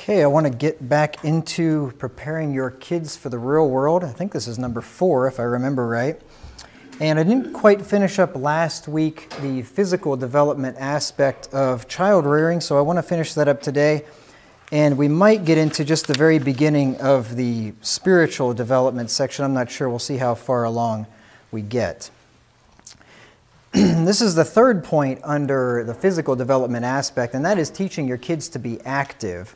Okay, I want to get back into preparing your kids for the real world. I think this is number 4, if I remember right. And I didn't quite finish up last week the physical development aspect of child rearing, so I want to finish that up today. And we might get into just the very beginning of the spiritual development section. I'm not sure. We'll see how far along we get. This is the third point under the physical development aspect, and that is teaching your kids to be active.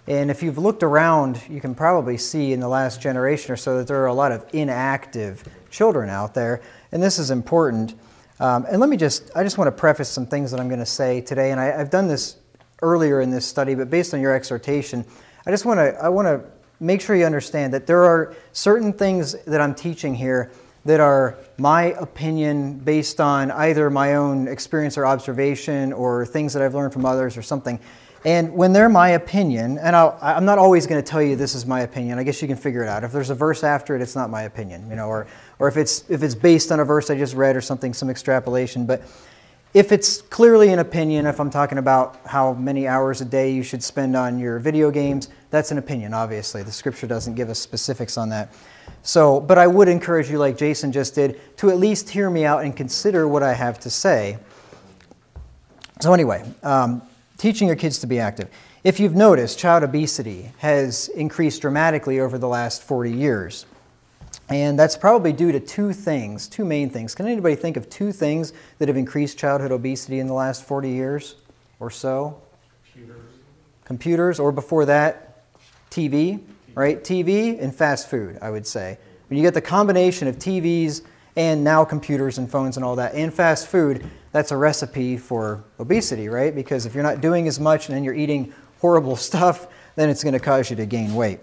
And if you've looked around, you can probably see in the last generation or so that there are a lot of inactive children out there, and this is important. And I just want to preface some things that I'm going to say today, and I've done this earlier in this study, but based on your exhortation, I want to make sure you understand that there are certain things that I'm teaching here that are my opinion based on either my own experience or observation or things that I've learned from others or something. And when they're my opinion, and I'm not always going to tell you this is my opinion. I guess you can figure it out. If there's a verse after it, it's not my opinion, you know, or if it's based on a verse I just read or something, some extrapolation. But if it's clearly an opinion, if I'm talking about how many hours a day you should spend on your video games, that's an opinion, obviously. The Scripture doesn't give us specifics on that. So, but I would encourage you, like Jason just did, to at least hear me out and consider what I have to say. So anyway, teaching your kids to be active. If you've noticed, child obesity has increased dramatically over the last 40 years. And that's probably due to two main things. Can anybody think of 2 things that have increased childhood obesity in the last 40 years or so? Computers, or before that, TV, right? TV and fast food, I would say. When you get the combination of TVs and now computers and phones and all that, and fast food, that's a recipe for obesity, right? Because if you're not doing as much and then you're eating horrible stuff, then it's going to cause you to gain weight.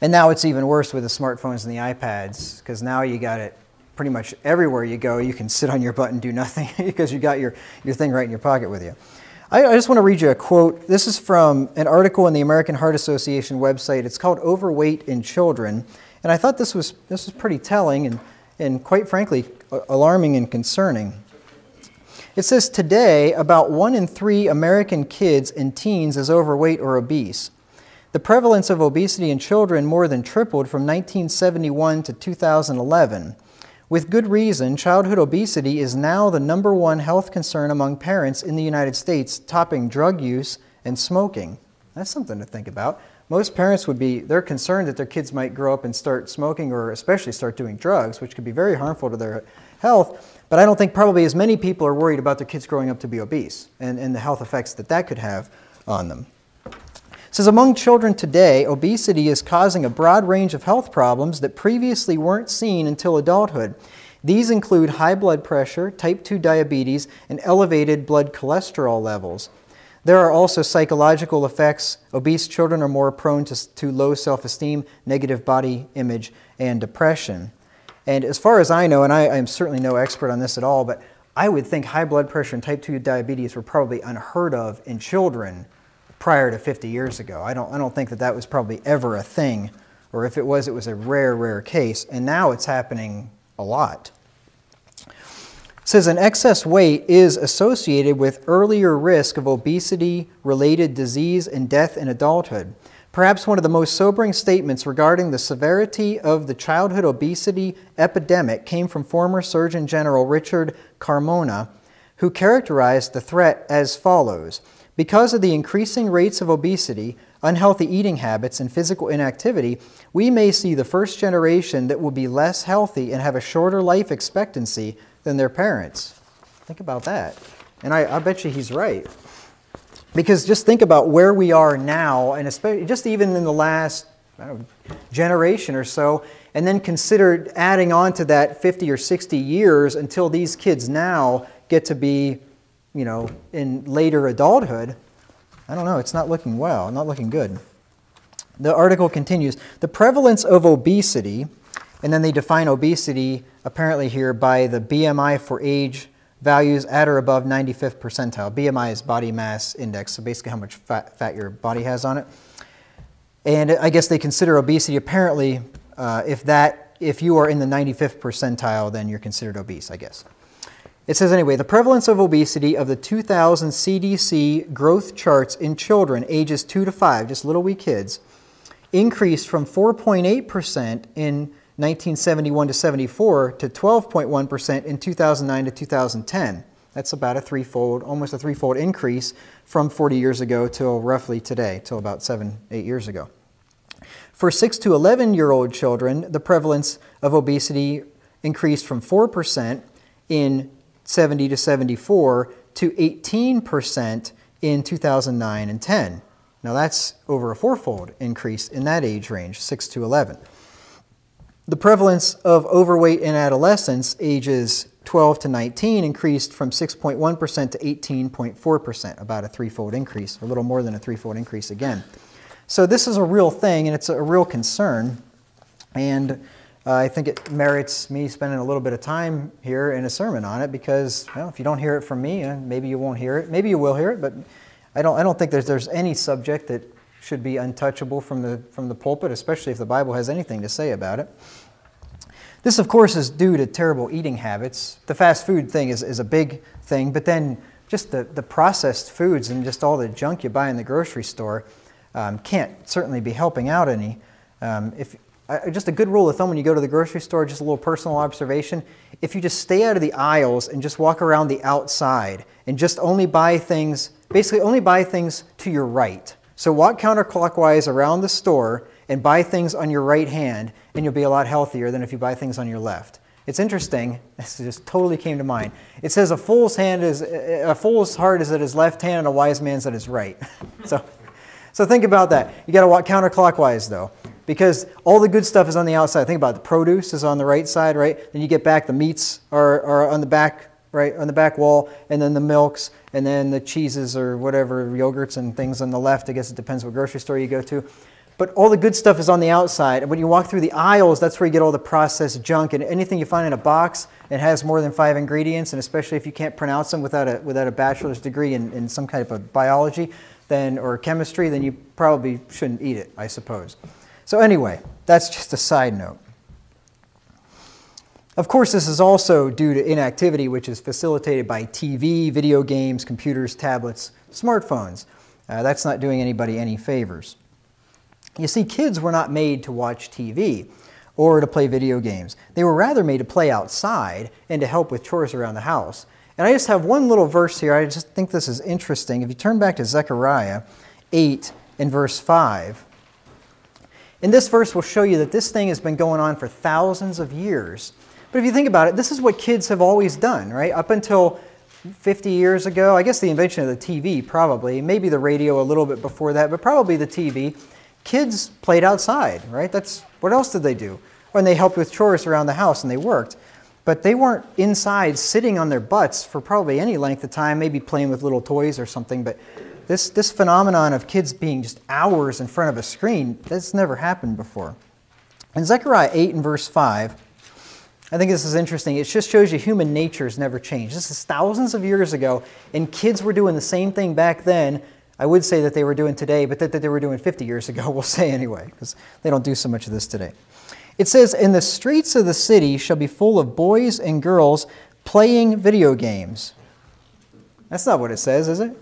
And now it's even worse with the smartphones and the iPads, because now you got it pretty much everywhere you go. You can sit on your butt and do nothing because you got your thing right in your pocket with you. I just want to read you a quote. This is from an article in the American Heart Association website. It's called Overweight in Children. And I thought this was pretty telling and quite frankly alarming and concerning. It says, today, about 1 in 3 American kids and teens is overweight or obese. The prevalence of obesity in children more than tripled from 1971 to 2011. With good reason, childhood obesity is now the #1 health concern among parents in the United States, topping drug use and smoking. That's something to think about. Most parents they're concerned that their kids might grow up and start smoking or especially start doing drugs, which could be very harmful to their health. But I don't think probably as many people are worried about their kids growing up to be obese and the health effects that could have on them. It says, among children today, obesity is causing a broad range of health problems that previously weren't seen until adulthood. These include high blood pressure, type 2 diabetes, and elevated blood cholesterol levels. There are also psychological effects. Obese children are more prone to low self-esteem, negative body image, and depression. And as far as I know, and I am certainly no expert on this at all, but I would think high blood pressure and type 2 diabetes were probably unheard of in children prior to 50 years ago. I don't think that was probably ever a thing, or if it was a rare case, and now it's happening a lot. It says an excess weight is associated with earlier risk of obesity-related disease and death in adulthood. Perhaps one of the most sobering statements regarding the severity of the childhood obesity epidemic came from former Surgeon General Richard Carmona, who characterized the threat as follows. Because of the increasing rates of obesity, unhealthy eating habits, and physical inactivity, we may see the first generation that will be less healthy and have a shorter life expectancy than their parents. Think about that. And I bet you he's right. Because just think about where we are now, and especially just even in the last generation or so, and then consider adding on to that 50 or 60 years until these kids now get to be, you know, in later adulthood. I don't know, it's not looking well, not looking good. The article continues, the prevalence of obesity, and then they define obesity apparently here by the BMI for age values at or above 95th percentile. BMI is body mass index, so basically how much fat your body has on it. And I guess they consider obesity apparently, if you are in the 95th percentile, then you're considered obese, I guess. It says anyway, the prevalence of obesity of the 2000 CDC growth charts in children ages 2 to 5, just little wee kids, increased from 4.8% in 1971 to 74 to 12.1% in 2009 to 2010. That's about a threefold, almost a threefold increase from 40 years ago till roughly today, till about 7, 8 years ago. For 6 to 11-year-old children, the prevalence of obesity increased from 4% in 70 to 74 to 18% in 2009 and 10. Now that's over a fourfold increase in that age range, 6 to 11. The prevalence of overweight in adolescents ages 12 to 19 increased from 6.1% to 18.4%, about a threefold increase, a little more than a threefold increase again. So this is a real thing, and it's a real concern, and I think it merits me spending a little bit of time here in a sermon on it because, well, if you don't hear it from me, maybe you won't hear it. Maybe you will hear it, but I don't think there's any subject that should be untouchable from the pulpit, especially if the Bible has anything to say about it. This, of course, is due to terrible eating habits. The fast food thing is a big thing, but then just the processed foods and just all the junk you buy in the grocery store can't certainly be helping out any. Just a good rule of thumb when you go to the grocery store, just a little personal observation, if you just stay out of the aisles and just walk around the outside and just only buy things, basically only buy things to your right. So walk counterclockwise around the store and buy things on your right hand, and you'll be a lot healthier than if you buy things on your left. It's interesting, this just totally came to mind. It says a fool's heart is at his left hand and a wise man's at his right. So think about that. You got to walk counterclockwise though, because all the good stuff is on the outside. Think about it. The produce is on the right side, right? Then you get back, the meats are on the back, right, on the back wall, and then the milks, and then the cheeses or whatever, yogurts and things on the left. I guess it depends what grocery store you go to. But all the good stuff is on the outside. And when you walk through the aisles, that's where you get all the processed junk. And anything you find in a box that has more than 5 ingredients, and especially if you can't pronounce them without a bachelor's degree in some kind of biology or chemistry, then you probably shouldn't eat it, I suppose. So anyway, that's just a side note. Of course, this is also due to inactivity, which is facilitated by TV, video games, computers, tablets, smartphones. That's not doing anybody any favors. You see, kids were not made to watch TV or to play video games. They were rather made to play outside and to help with chores around the house. And I just have one little verse here. I just think this is interesting. If you turn back to Zechariah 8 and verse 5, and this verse will show you that this thing has been going on for thousands of years. But if you think about it, this is what kids have always done, right? Up until 50 years ago, I guess the invention of the TV probably, maybe the radio a little bit before that, but probably the TV. Kids played outside, right? What else did they do? When they helped with chores around the house and they worked. But they weren't inside sitting on their butts for probably any length of time, maybe playing with little toys or something. But this phenomenon of kids being just hours in front of a screen, that's never happened before. In Zechariah 8 and verse 5, I think this is interesting. It just shows you human nature has never changed. This is thousands of years ago, and kids were doing the same thing back then. I would say that they were doing today, but that they were doing 50 years ago, we'll say anyway, because they don't do so much of this today. It says, "And the streets of the city shall be full of boys and girls playing video games." That's not what it says, is it?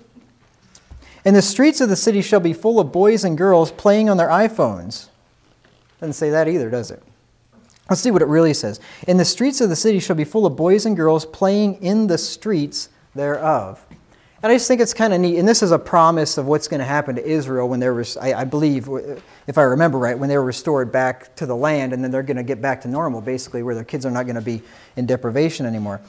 "And the streets of the city shall be full of boys and girls playing on their iPhones." Doesn't say that either, does it? Let's see what it really says. "And the streets of the city shall be full of boys and girls playing in the streets thereof." And I just think it's kind of neat, and this is a promise of what's going to happen to Israel when I believe, if I remember right, when they were restored back to the land, and then they're going to get back to normal, basically, where their kids are not going to be in deprivation anymore.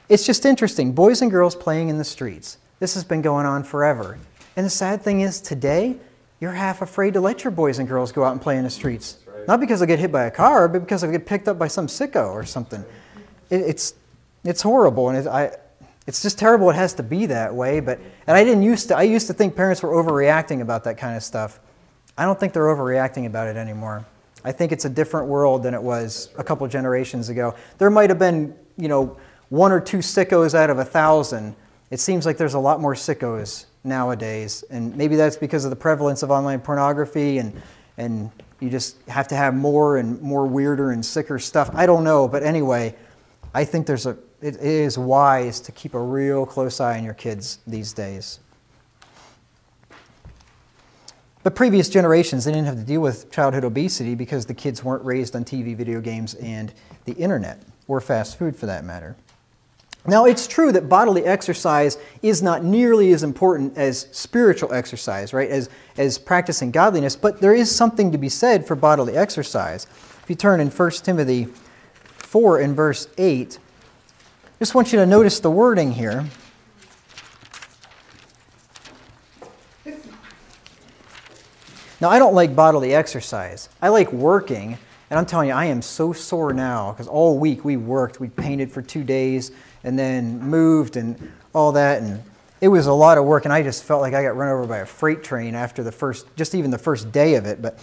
It's just interesting. Boys and girls playing in the streets. This has been going on forever. And the sad thing is, today, you're half afraid to let your boys and girls go out and play in the streets. Right. Not because they'll get hit by a car, but because they'll get picked up by some sicko or something. It's horrible, and it's just terrible it has to be that way, I used to think parents were overreacting about that kind of stuff. I don't think they're overreacting about it anymore. I think it's a different world than it was a couple generations ago. There might have been, 1 or 2 sickos out of 1,000. It seems like there's a lot more sickos nowadays, and maybe that's because of the prevalence of online pornography, and you just have to have more and more weirder and sicker stuff. I don't know, but anyway, I think there's it is wise to keep a real close eye on your kids these days. But previous generations, they didn't have to deal with childhood obesity because the kids weren't raised on TV, video games, and the internet, or fast food for that matter. Now, it's true that bodily exercise is not nearly as important as spiritual exercise, right, as practicing godliness, but there is something to be said for bodily exercise. If you turn in 1 Timothy 4 and verse 8, I just want you to notice the wording here. Now, I don't like bodily exercise. I like working, and I'm telling you, I am so sore now because all week we worked. We painted for 2 days and then moved and all that, and it was a lot of work, and I just felt like I got run over by a freight train after even the first day of it. But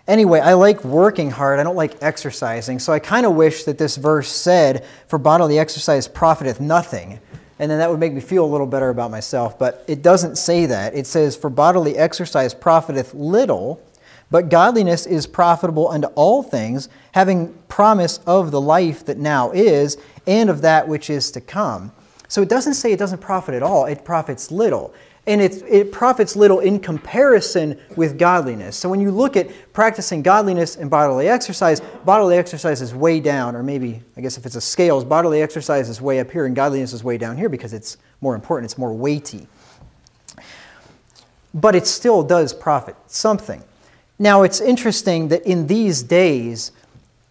anyway, I like working hard. I don't like exercising, so I kind of wish that this verse said, "For bodily exercise profiteth nothing," and then that would make me feel a little better about myself. But it doesn't say that. It says, "For bodily exercise profiteth little, but godliness is profitable unto all things, having promise of the life that now is, and of that which is to come." So it doesn't say it doesn't profit at all. It profits little. And it profits little in comparison with godliness. So when you look at practicing godliness and bodily exercise is way down. Or maybe, I guess if it's a scales, bodily exercise is way up here and godliness is way down here because it's more important, it's more weighty. But it still does profit something. Now, it's interesting that in these days,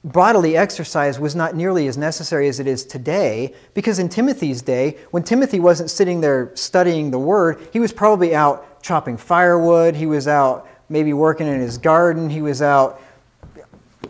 bodily exercise was not nearly as necessary as it is today, because in Timothy's day, when Timothy wasn't sitting there studying the Word, he was probably out chopping firewood, he was out maybe working in his garden, he was out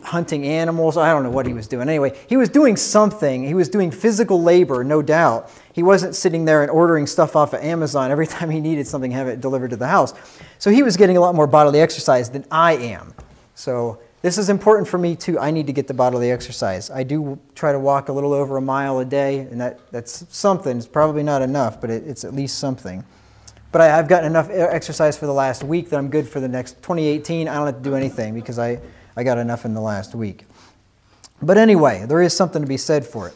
hunting animals, I don't know what he was doing. Anyway, he was doing something, he was doing physical labor, no doubt. He wasn't sitting there and ordering stuff off of Amazon every time he needed something, have it delivered to the house. So he was getting a lot more bodily exercise than I am. So this is important for me too. I need to get the bodily exercise. I do try to walk a little over a mile a day, and that's something. It's probably not enough, but it's at least something. But I've gotten enough exercise for the last week that I'm good for the next 2018. I don't have to do anything because I got enough in the last week. But anyway, there is something to be said for it.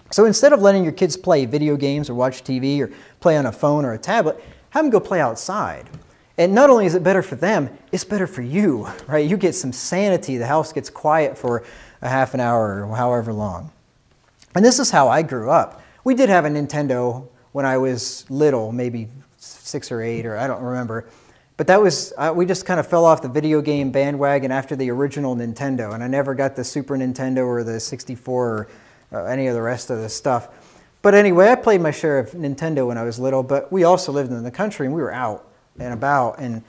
So instead of letting your kids play video games or watch TV or play on a phone or a tablet, have them go play outside. And not only is it better for them, it's better for you, right? You get some sanity. The house gets quiet for a half an hour or however long. And this is how I grew up. We did have a Nintendo when I was little, maybe 6 or 8, or I don't remember. But that was, we just kind of fell off the video game bandwagon after the original Nintendo. And I never got the Super Nintendo or the 64 or any of the rest of the stuff. But anyway, I played my share of Nintendo when I was little, but we also lived in the country and we were out and about, and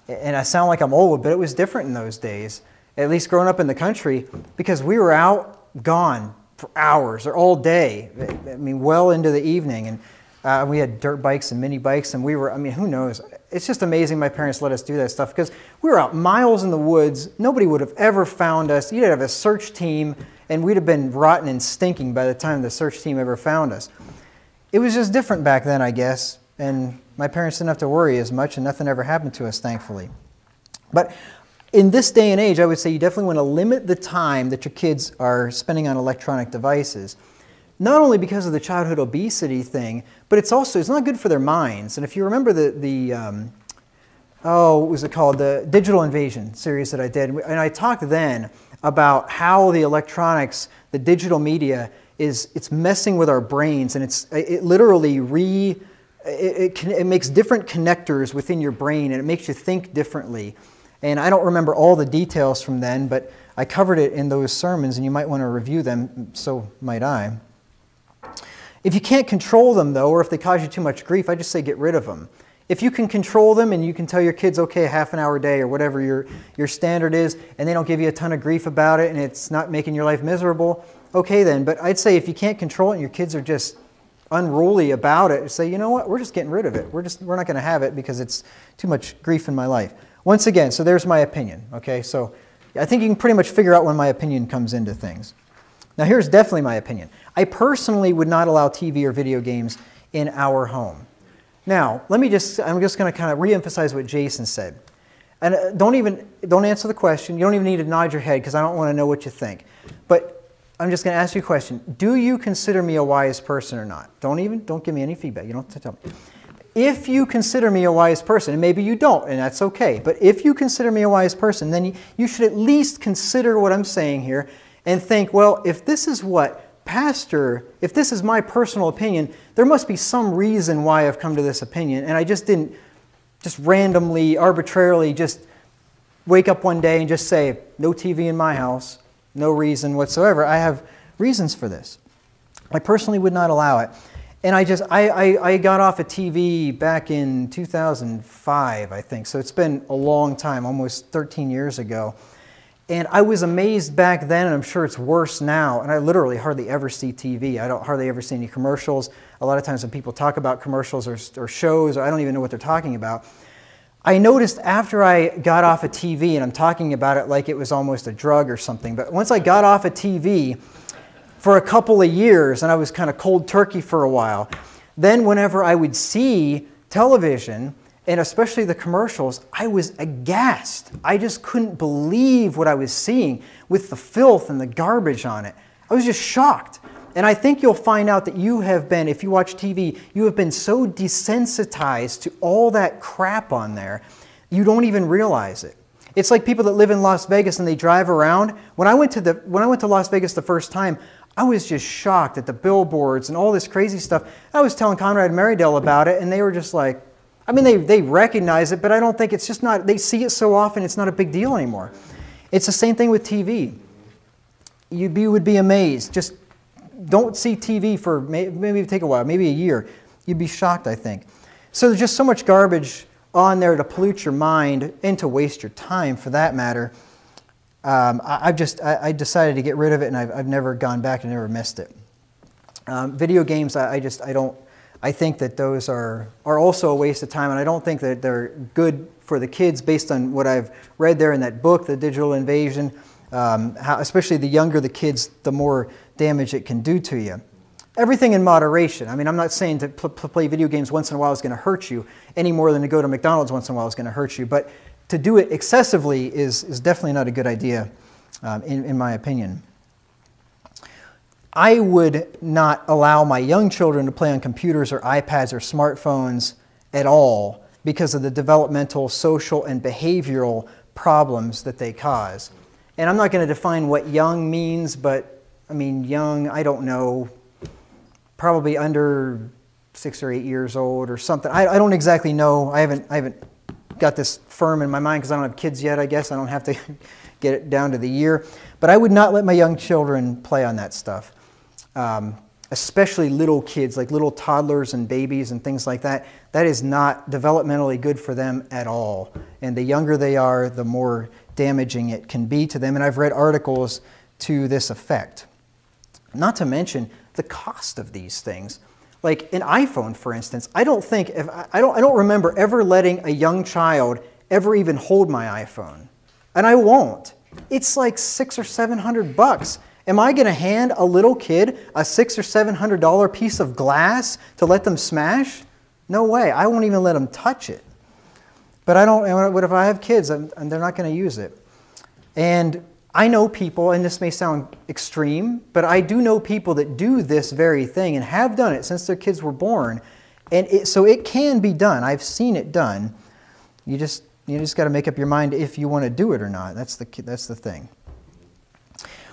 I sound like I'm old, but it was different in those days, at least growing up in the country, because we were out, gone for hours or all day, I mean, well into the evening, and we had dirt bikes and mini bikes, and we were, I mean, who knows? It's just amazing my parents let us do that stuff, because we were out miles in the woods. Nobody would have ever found us. You'd have a search team, and we'd have been rotten and stinking by the time the search team ever found us. It was just different back then, I guess, and my parents didn't have to worry as much, and nothing ever happened to us, thankfully. But in this day and age, I would say you definitely want to limit the time that your kids are spending on electronic devices. Not only because of the childhood obesity thing, but it's not good for their minds. And if you remember what was it called? The Digital Invasion series that I did. And I talked then about how the electronics, the digital media, it's messing with our brains, and it literally it makes different connectors within your brain, and it makes you think differently. And I don't remember all the details from then, but I covered it in those sermons, and you might want to review them, so might I. If you can't control them, though, or if they cause you too much grief, I just say get rid of them. If you can control them and you can tell your kids, okay, half an hour a day or whatever your standard is, and they don't give you a ton of grief about it and it's not making your life miserable, okay then. But I'd say if you can't control it and your kids are just unruly about it, say, you know what, we're just getting rid of it. We're not going to have it because it's too much grief in my life. Once again, so there's my opinion, okay? So I think you can pretty much figure out when my opinion comes into things. Now here's definitely my opinion. I personally would not allow TV or video games in our home. Now, I'm just going to kind of re-emphasize what Jason said. And don't answer the question. You don't even need to nod your head because I don't want to know what you think. But I'm just going to ask you a question. Do you consider me a wise person or not? Don't give me any feedback. You don't have to tell me. If you consider me a wise person, and maybe you don't, and that's okay, but if you consider me a wise person, then you should at least consider what I'm saying here and think, well, if this is if this is my personal opinion, there must be some reason why I've come to this opinion, and I just didn't just randomly, arbitrarily just wake up one day and just say, no TV in my house, no reason whatsoever. I have reasons for this. I personally would not allow it. And I got off of TV back in 2005, I think. So it's been a long time, almost 13 years ago. And I was amazed back then, and I'm sure it's worse now. And I literally hardly ever see TV. I don't hardly ever see any commercials. A lot of times when people talk about commercials or shows, or I don't even know what they're talking about. I noticed after I got off of TV, and I'm talking about it like it was almost a drug or something, but once I got off of TV, for a couple of years, and I was kind of cold turkey for a while. Then whenever I would see television, and especially the commercials, I was aghast. I just couldn't believe what I was seeing with the filth and the garbage on it. I was just shocked. And I think you'll find out that you have been, if you watch TV, you have been so desensitized to all that crap on there, you don't even realize it. It's like people that live in Las Vegas and they drive around. When I went to Las Vegas the first time, I was just shocked at the billboards and all this crazy stuff. I was telling Conrad and Marydale about it, and they were just like, I mean, they recognize it, but I don't think it's just not, they see it so often, it's not a big deal anymore. It's the same thing with TV. You would be amazed. Just don't see TV for, maybe take a while, maybe a year. You'd be shocked, I think. So there's just so much garbage on there to pollute your mind and to waste your time, for that matter. I decided to get rid of it, and I've never gone back and never missed it. Video games, I think that those are also a waste of time, and I don't think that they're good for the kids based on what I've read there in that book, The Digital Invasion. Especially the younger the kids, the more damage it can do to you. Everything in moderation. I mean, I'm not saying to play video games once in a while is going to hurt you any more than to go to McDonald's once in a while is going to hurt you, but to do it excessively is definitely not a good idea, in my opinion. I would not allow my young children to play on computers or iPads or smartphones at all because of the developmental, social, and behavioral problems that they cause. And I'm not going to define what young means, but I mean young, I don't know, probably under 6 or 8 years old or something. I don't exactly know. I haven't got this firm in my mind because I don't have kids yet, I guess. I don't have to get it down to the year. But I would not let my young children play on that stuff. Especially little kids, like little toddlers and babies and things like that. That is not developmentally good for them at all. And the younger they are, the more damaging it can be to them. And I've read articles to this effect. Not to mention the cost of these things. Like an iPhone, for instance, I don't remember ever letting a young child ever even hold my iPhone. And I won't. It's like $600 or $700. Am I going to hand a little kid a $600 or $700 piece of glass to let them smash? No way. I won't even let them touch it. But I don't, what if I have kids and they're not going to use it? And I know people, and this may sound extreme, but I do know people that do this very thing and have done it since their kids were born. And so it can be done. I've seen it done. You just got to make up your mind if you want to do it or not. That's the thing.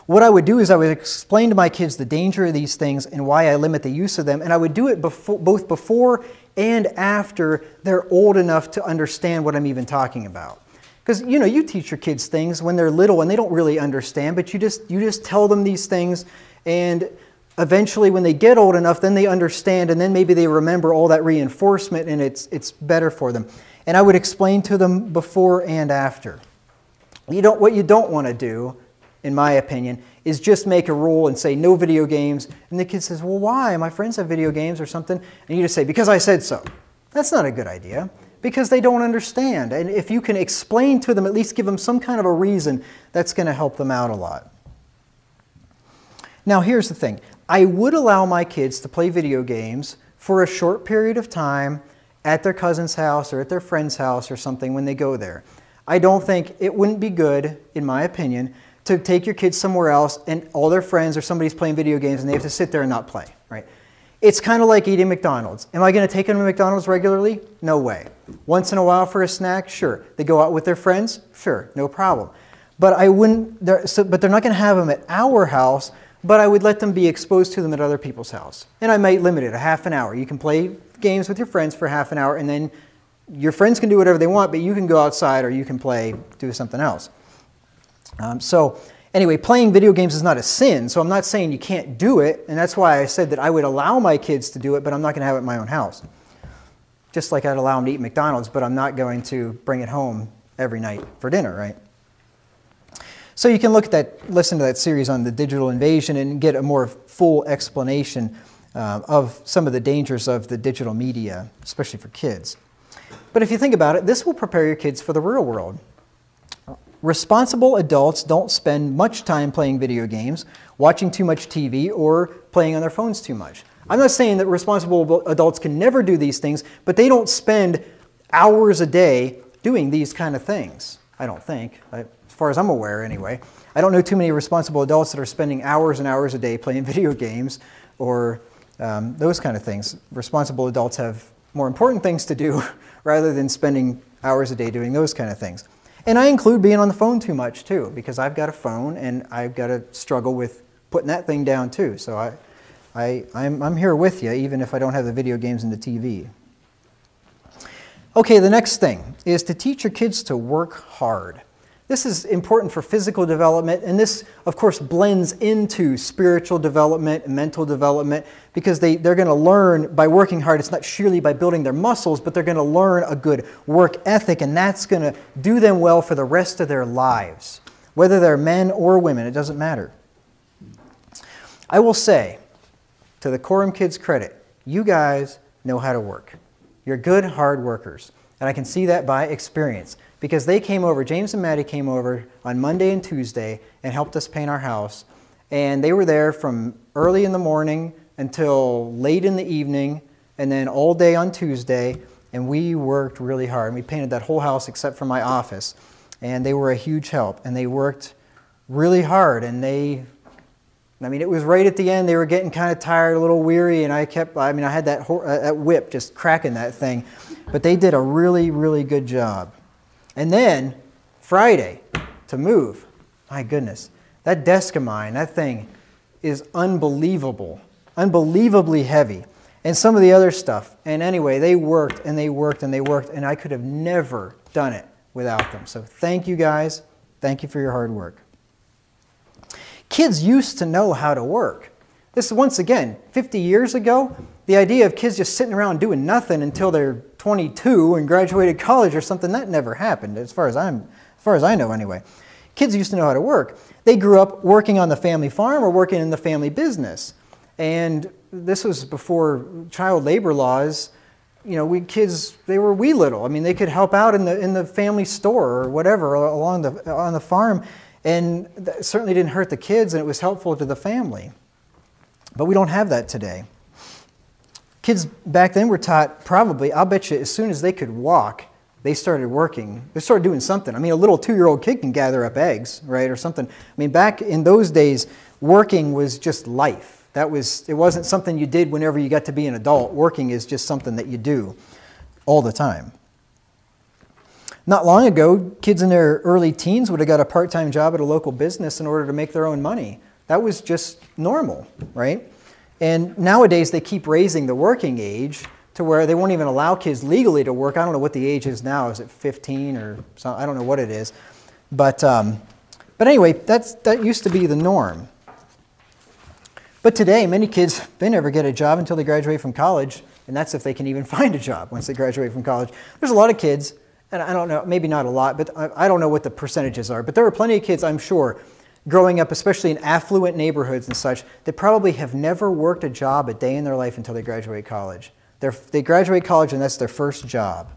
What I would do is I would explain to my kids the danger of these things and why I limit the use of them. And I would do it both before and after they're old enough to understand what I'm even talking about. Because, you know, you teach your kids things when they're little and they don't really understand, but you just tell them these things, and eventually when they get old enough, then they understand, and then maybe they remember all that reinforcement, and it's better for them. And I would explain to them before and after. What you don't want to do, in my opinion, is just make a rule and say no video games, and the kid says, well, why? My friends have video games or something, and you just say, because I said so. That's not a good idea. Because they don't understand. And if you can explain to them, at least give them some kind of a reason, that's going to help them out a lot. Now here's the thing. I would allow my kids to play video games for a short period of time at their cousin's house or at their friend's house or something when they go there. I don't think it wouldn't be good, in my opinion, to take your kids somewhere else and all their friends or somebody's playing video games and they have to sit there and not play, right? It's kind of like eating McDonald's. Am I going to take them to McDonald's regularly? No way. Once in a while for a snack? Sure. They go out with their friends? Sure, no problem. But I wouldn't, but they're not going to have them at our house, but I would let them be exposed to them at other people's house. And I might limit it a half an hour. You can play games with your friends for half an hour, and then your friends can do whatever they want, but you can go outside or you can do something else. So anyway, playing video games is not a sin, so I'm not saying you can't do it, and that's why I said that I would allow my kids to do it, but I'm not going to have it in my own house. Just like I'd allow them to eat McDonald's, but I'm not going to bring it home every night for dinner, right? So you can listen to that series on the digital invasion and get a more full explanation of some of the dangers of the digital media, especially for kids. But if you think about it, this will prepare your kids for the real world. Responsible adults don't spend much time playing video games, watching too much TV, or playing on their phones too much. I'm not saying that responsible adults can never do these things, but they don't spend hours a day doing these kind of things, I don't think. As far as I'm aware anyway. I don't know too many responsible adults that are spending hours and hours a day playing video games or those kind of things. Responsible adults have more important things to do rather than spending hours a day doing those kind of things. And I include being on the phone too much too, because I've got a phone and I've got to struggle with putting that thing down too. So I'm here with you even if I don't have the video games and the TV. Okay, the next thing is to teach your kids to work hard. This is important for physical development, and this, of course, blends into spiritual development and mental development because they're going to learn by working hard. It's not surely by building their muscles, but they're going to learn a good work ethic, and that's going to do them well for the rest of their lives. Whether they're men or women, it doesn't matter. I will say, to the Quorum Kids' credit, you guys know how to work. You're good, hard workers, and I can see that by experience. Because they came over, James and Maddie came over on Monday and Tuesday and helped us paint our house. And they were there from early in the morning until late in the evening and then all day on Tuesday. And we worked really hard. We painted that whole house except for my office. And they were a huge help. And they worked really hard. And it was right at the end. They were getting kind of tired, a little weary. And I had that whip just cracking that thing. But they did a really, really good job. And then, Friday, to move. My goodness, that desk of mine, that thing is unbelievable, unbelievably heavy. And some of the other stuff. And anyway, they worked and they worked and they worked, and I could have never done it without them. So thank you guys. Thank you for your hard work. Kids used to know how to work. This is, once again, 50 years ago, the idea of kids just sitting around doing nothing until they're 22 and graduated college or something, that never happened, as far as I know anyway. Kids used to know how to work. They grew up working on the family farm or working in the family business. And this was before child labor laws. You know, kids, they were wee little. I mean, they could help out in the family store or whatever on the farm, and that certainly didn't hurt the kids, and it was helpful to the family. But we don't have that today. Kids back then were taught probably, I'll bet you, as soon as they could walk, they started working. They started doing something. I mean, a little 2-year-old kid can gather up eggs, right, or something. I mean, back in those days, working was just life. It wasn't something you did whenever you got to be an adult. Working is just something that you do all the time. Not long ago, kids in their early teens would have got a part-time job at a local business in order to make their own money. That was just normal, right? And nowadays, they keep raising the working age to where they won't even allow kids legally to work. I don't know what the age is now. Is it 15 or something? I don't know what it is. But anyway, that used to be the norm. But today, many kids, they never get a job until they graduate from college, and that's if they can even find a job once they graduate from college. There's a lot of kids, and I don't know, maybe not a lot, but I don't know what the percentages are, but there are plenty of kids, I'm sure, growing up, especially in affluent neighborhoods and such, that probably have never worked a job a day in their life until they graduate college. They graduate college and that's their first job.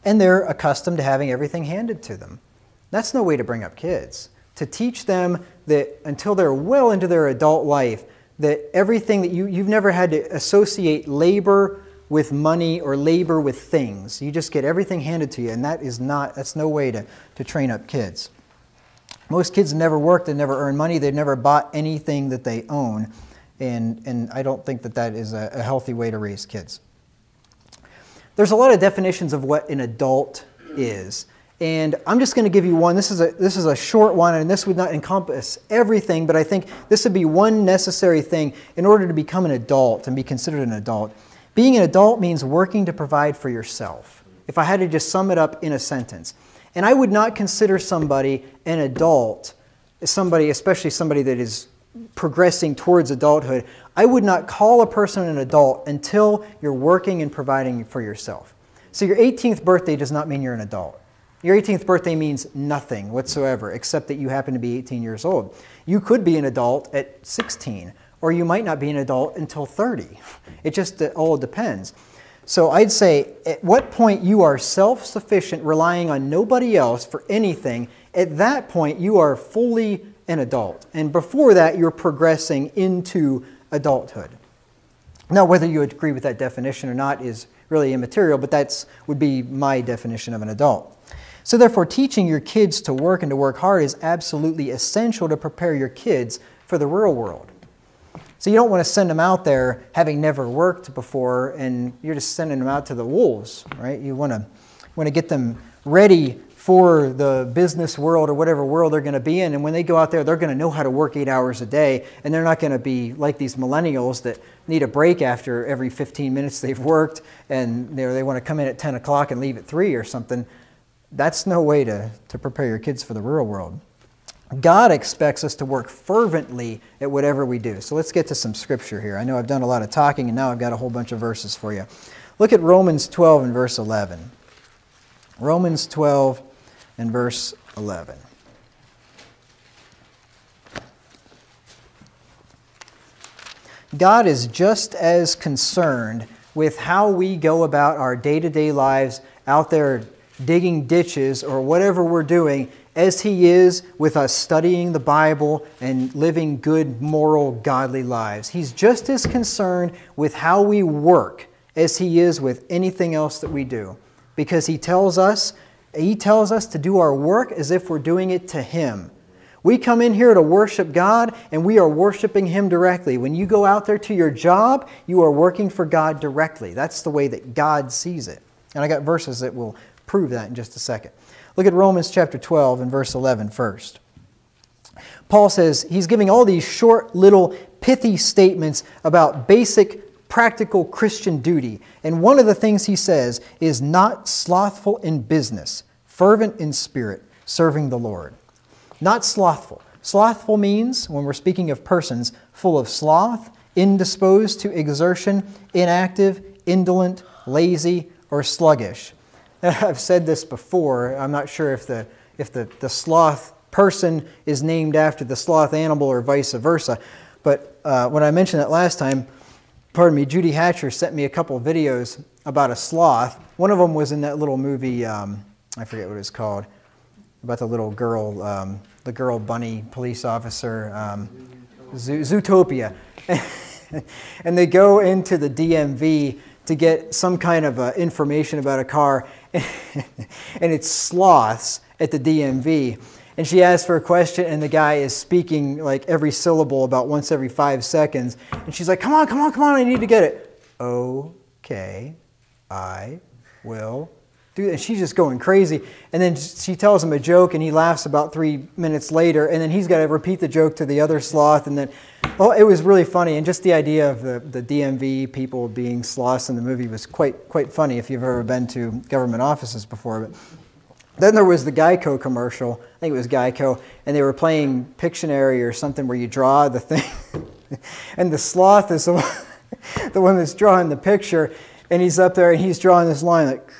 And they're accustomed to having everything handed to them. That's no way to bring up kids. To teach them that until they're well into their adult life, that everything that you've never had to associate labor with money or labor with things. You just get everything handed to you, and that's no way to train up kids. Most kids never worked, they never earned money, they've never bought anything that they own, and I don't think that is a healthy way to raise kids. There's a lot of definitions of what an adult is. And I'm just going to give you one. This is a short one, and this would not encompass everything, but I think this would be one necessary thing in order to become an adult and be considered an adult. Being an adult means working to provide for yourself, if I had to just sum it up in a sentence. And I would not consider somebody an adult, especially somebody that is progressing towards adulthood. I would not call a person an adult until you're working and providing for yourself. So your 18th birthday does not mean you're an adult. Your 18th birthday means nothing whatsoever, except that you happen to be 18 years old. You could be an adult at 16, or you might not be an adult until 30. It just all depends. So I'd say at what point you are self-sufficient, relying on nobody else for anything, at that point you are fully an adult. And before that, you're progressing into adulthood. Now, whether you agree with that definition or not is really immaterial, but that would be my definition of an adult. So therefore, teaching your kids to work and to work hard is absolutely essential to prepare your kids for the real world. So you don't want to send them out there having never worked before, and you're just sending them out to the wolves, right? You want to get them ready for the business world or whatever world they're going to be in, and when they go out there, they're going to know how to work 8 hours a day, and they're not going to be like these millennials that need a break after every 15 minutes they've worked, and they want to come in at 10 o'clock and leave at 3 or something. That's no way to prepare your kids for the real world. God expects us to work fervently at whatever we do. So let's get to some scripture here. I know I've done a lot of talking, and now I've got a whole bunch of verses for you. Look at Romans 12 and verse 11. Romans 12 and verse 11. God is just as concerned with how we go about our day-to-day lives out there digging ditches or whatever we're doing as He is with us studying the Bible and living good, moral, godly lives. He's just as concerned with how we work as He is with anything else that we do, because He tells us to do our work as if we're doing it to Him. We come in here to worship God, and we are worshiping Him directly. When you go out there to your job, you are working for God directly. That's the way that God sees it. And I got verses that will prove that in just a second. Look at Romans chapter 12 and verse 11 first. Paul says he's giving all these short, little, pithy statements about basic, practical Christian duty. And one of the things he says is not slothful in business, fervent in spirit, serving the Lord. Not slothful. Slothful means, when we're speaking of persons, full of sloth, indisposed to exertion, inactive, indolent, lazy, or sluggish. I've said this before. I'm not sure if the sloth person is named after the sloth animal or vice versa. But when I mentioned that last time, Judy Hatcher sent me a couple of videos about a sloth. One of them was in that little movie, I forget what it's called, about the little girl, the girl bunny police officer, Zootopia. And they go into the DMV to get some kind of information about a car, and it's sloths at the DMV. And she asks for a question, and the guy is speaking like every syllable about once every 5 seconds. And she's like, come on, I need to get it. Okay, I will do that. And she's just going crazy. And then she tells him a joke, and he laughs about 3 minutes later, and then he's got to repeat the joke to the other sloth, and then, oh, it was really funny. And just the idea of the DMV people being sloths in the movie was quite funny if you've ever been to government offices before. But then there was the Geico commercial. I think it was Geico, and they were playing Pictionary or something where you draw the thing. And the sloth is the one that's drawing the picture, and he's up there and he's drawing this line like,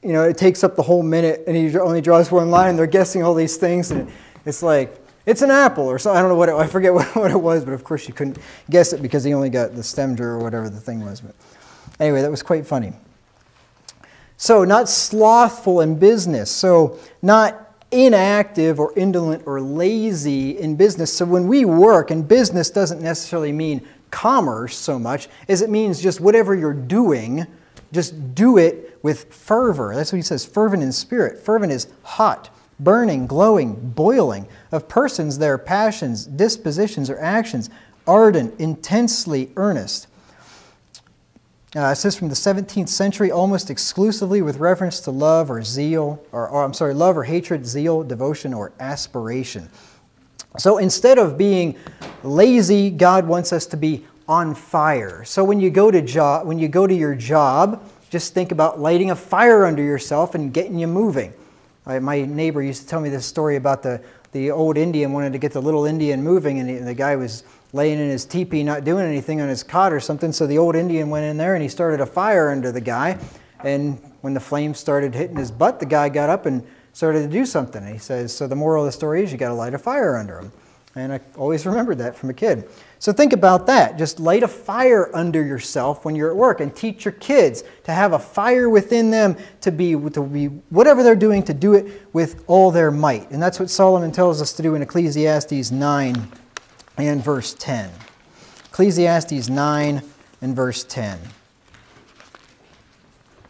you know, it takes up the whole minute, and he only draws one line, and they're guessing all these things, and it's like, it's an apple or something. I don't know I forget what it was, but of course you couldn't guess it because he only got the stem or whatever the thing was. But anyway, that was quite funny. So not slothful in business. So not inactive or indolent or lazy in business. So when we work, and business doesn't necessarily mean commerce so much as it means just whatever you're doing, just do it with fervor. That's what he says, fervent in spirit. Fervent is hot, burning, glowing, boiling. Of persons, their passions, dispositions, or actions, ardent, intensely earnest. It says from the 17th century, almost exclusively with reference to love or zeal, love or hatred, zeal, devotion, or aspiration. So instead of being lazy, God wants us to be on fire. So when you go to your job, just think about lighting a fire under yourself and getting you moving. My neighbor used to tell me this story about the old Indian wanted to get the little Indian moving, and the guy was laying in his teepee not doing anything on his cot or something, so the old Indian went in there and he started a fire under the guy, and when the flames started hitting his butt, the guy got up and started to do something. And he says, so the moral of the story is you got to light a fire under him. And I always remembered that from a kid. So think about that. Just light a fire under yourself when you're at work, and teach your kids to have a fire within them to be whatever they're doing, to do it with all their might. And that's what Solomon tells us to do in Ecclesiastes 9 and verse 10. Ecclesiastes 9 and verse 10.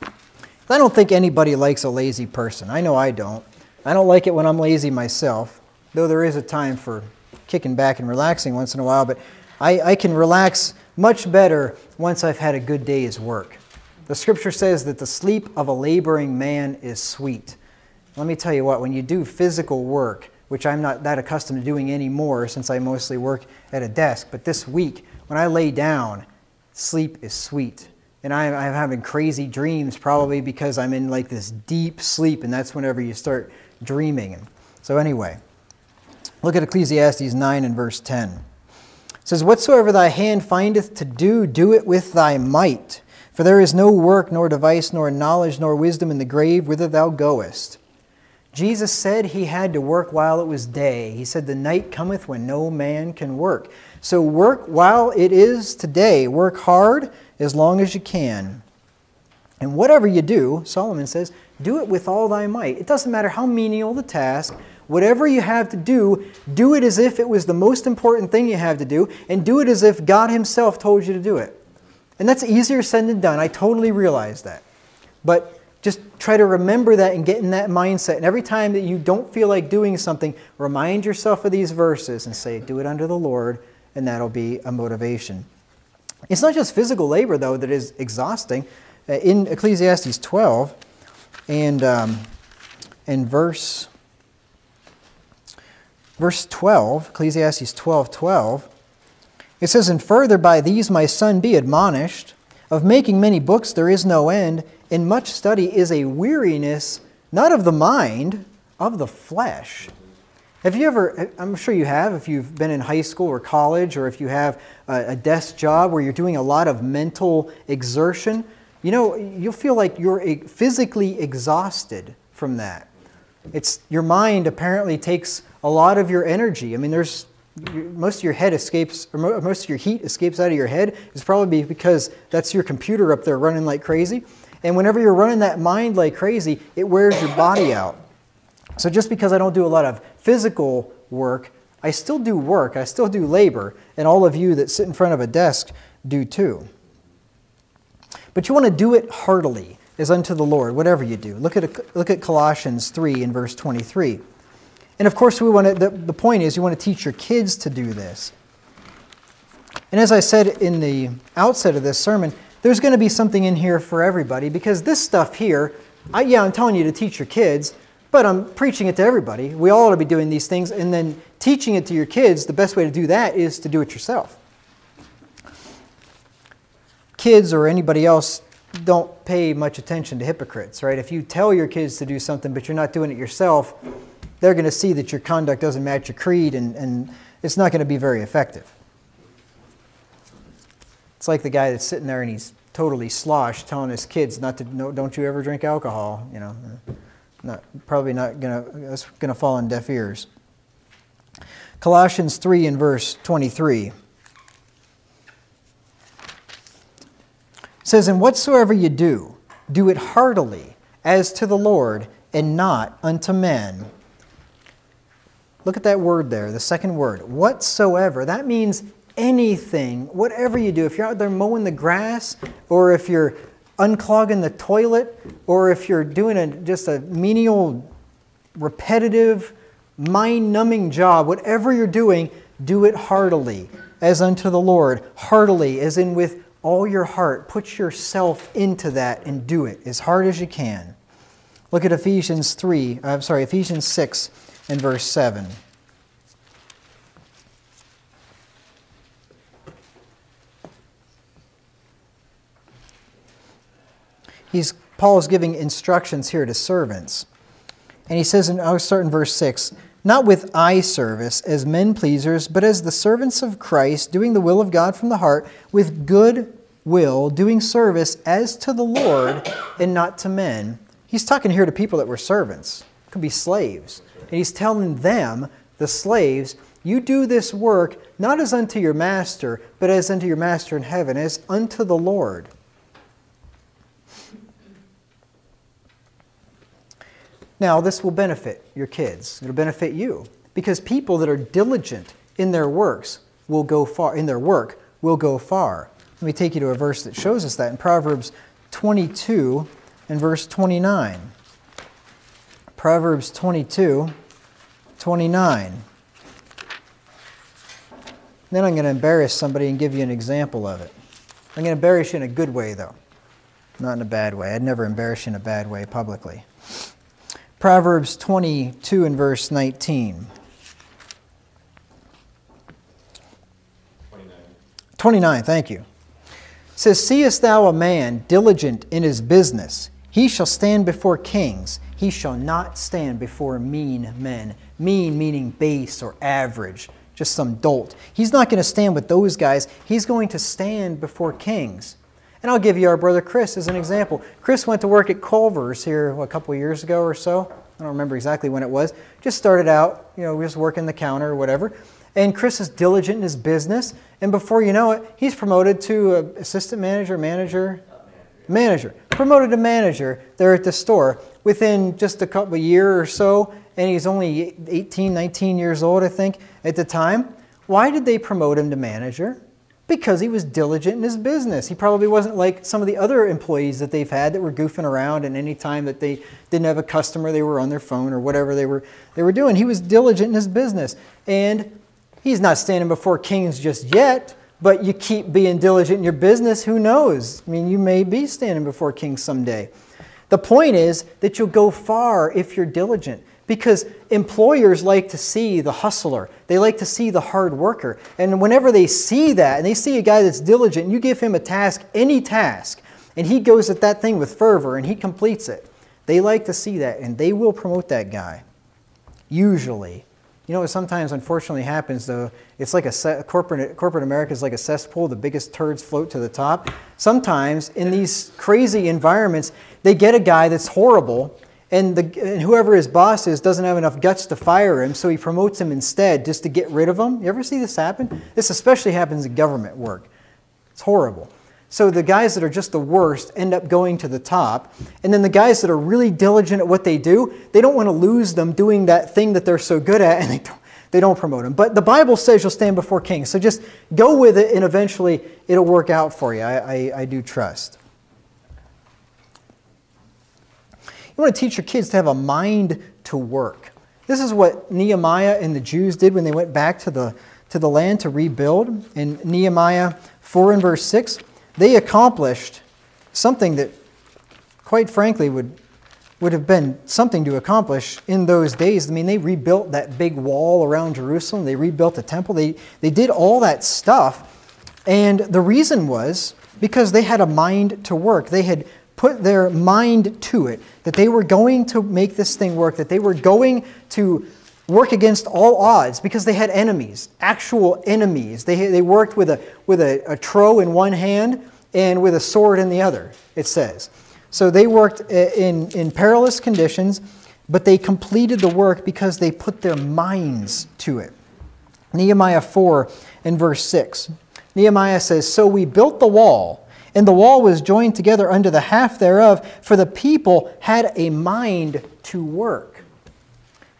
I don't think anybody likes a lazy person. I know I don't. I don't like it when I'm lazy myself, though there is a time for kicking back and relaxing once in a while, but I can relax much better once I've had a good day's work. The scripture says that the sleep of a laboring man is sweet. Let me tell you what, when you do physical work, which I'm not that accustomed to doing anymore since I mostly work at a desk, but this week, when I lay down, sleep is sweet. And I'm having crazy dreams probably because I'm in like this deep sleep, and that's whenever you start dreaming. And so anyway, look at Ecclesiastes 9 and verse 10. It says, whatsoever thy hand findeth to do, do it with thy might. For there is no work, nor device, nor knowledge, nor wisdom in the grave whither thou goest. Jesus said he had to work while it was day. He said the night cometh when no man can work. So work while it is today. Work hard as long as you can. And whatever you do, Solomon says, do it with all thy might. It doesn't matter how menial the task. Whatever you have to do it as if it was the most important thing you have to do, and do it as if God himself told you to do it. And that's easier said than done. I totally realize that. But just try to remember that and get in that mindset. And every time that you don't feel like doing something, remind yourself of these verses and say, do it under the Lord, and that'll be a motivation. It's not just physical labor, though, that is exhausting. In Ecclesiastes 12 and verse 12, Ecclesiastes 12:12, it says, and further by these, my son, be admonished. Of making many books there is no end, and much study is a weariness, not of the mind, of the flesh. Have you ever, I'm sure you have, if you've been in high school or college, or if you have a desk job where you're doing a lot of mental exertion, you know, you'll feel like you're physically exhausted from that. Your mind apparently takes a lot of your energy. I mean, most of your head escapes, or most of your heat escapes out of your head is probably because that's your computer up there running like crazy. And whenever you're running that mind like crazy, it wears your body out. So just because I don't do a lot of physical work, I still do work, I still do labor, and all of you that sit in front of a desk do too. But you want to do it heartily, as unto the Lord, whatever you do. Look at Colossians 3 and verse 23. And of course, the point is you want to teach your kids to do this. And as I said in the outset of this sermon, there's going to be something in here for everybody, because this stuff here, I'm telling you to teach your kids, but I'm preaching it to everybody. We all ought to be doing these things, and then teaching it to your kids, the best way to do that is to do it yourself. Kids or anybody else don't pay much attention to hypocrites, right? If you tell your kids to do something but you're not doing it yourself, they're going to see that your conduct doesn't match your creed, and it's not going to be very effective. It's like the guy that's sitting there and he's totally sloshed, telling his kids don't you ever drink alcohol, you know. That's going to fall on deaf ears. Colossians 3 and verse 23. It says, and whatsoever you do, do it heartily, as to the Lord, and not unto men. Look at that word there, the second word, whatsoever. That means anything, whatever you do, if you're out there mowing the grass, or if you're unclogging the toilet, or if you're doing just a menial, repetitive, mind-numbing job, whatever you're doing, do it heartily, as unto the Lord. Heartily, as in with all your heart. Put yourself into that and do it as hard as you can. Look at Ephesians 6 and verse 7. Paul is giving instructions here to servants. And he says, I'll start in verse 6, not with eye service as men pleasers, but as the servants of Christ, doing the will of God from the heart, with good will, doing service as to the Lord and not to men. He's talking here to people that were servants. It could be slaves. And he's telling them, the slaves, you do this work not as unto your master, but as unto your master in heaven, as unto the Lord. Now, this will benefit your kids. It'll benefit you. Because people that are diligent in their works will go far. In their work will go far. Let me take you to a verse that shows us that in Proverbs 22 and verse 29. Proverbs 22:29. Then I'm going to embarrass somebody and give you an example of it. I'm going to embarrass you in a good way, though. Not in a bad way. I'd never embarrass you in a bad way publicly. Proverbs 22 and verse 19. 29, thank you. It says, seest thou a man diligent in his business? He shall stand before kings. He shall not stand before mean men. Mean meaning base or average, just some dolt. He's not going to stand with those guys. He's going to stand before kings. And I'll give you our brother Chris as an example. Chris went to work at Culver's here a couple of years ago or so. I don't remember exactly when it was. Just started out, just working the counter or whatever. And Chris is diligent in his business. And before you know it, he's promoted to assistant manager, manager. Promoted to manager there at the store within just a couple of years or so. And he's only 18, 19 years old, I think, at the time. Why did they promote him to manager? Because he was diligent in his business. He probably wasn't like some of the other employees that they've had that were goofing around, and any time that they didn't have a customer, they were on their phone or whatever they were doing. He was diligent in his business. And he's not standing before kings just yet, but you keep being diligent in your business, who knows? I mean, you may be standing before kings someday. The point is that you'll go far if you're diligent. Because employers like to see the hustler. They like to see the hard worker. And whenever they see that, and they see a guy that's diligent, and you give him a task, any task, and he goes at that thing with fervor, and he completes it, they like to see that, and they will promote that guy. Usually. You know what sometimes unfortunately happens, though? It's like corporate America is like a cesspool. The biggest turds float to the top. Sometimes in these crazy environments, they get a guy that's horrible, and whoever his boss is doesn't have enough guts to fire him, so he promotes him instead just to get rid of him. You ever see this happen? This especially happens in government work. It's horrible. So the guys that are just the worst end up going to the top, and then the guys that are really diligent at what they do, they don't want to lose them doing that thing that they're so good at, and they don't promote them. But the Bible says you'll stand before kings, so just go with it, and eventually it'll work out for you. I do trust. You want to teach your kids to have a mind to work. This is what Nehemiah and the Jews did when they went back to the land to rebuild. In Nehemiah 4 and verse 6, they accomplished something that, quite frankly, would have been something to accomplish in those days. I mean, they rebuilt that big wall around Jerusalem. They rebuilt the temple. They did all that stuff. And the reason was because they had a mind to work. They had put their mind to it, that they were going to make this thing work, that they were going to work against all odds because they had enemies, actual enemies. They worked with a trough in one hand and with a sword in the other, it says. So they worked in perilous conditions, but they completed the work because they put their minds to it. Nehemiah 4 and verse 6. Nehemiah says, so we built the wall, and the wall was joined together unto the half thereof, for the people had a mind to work.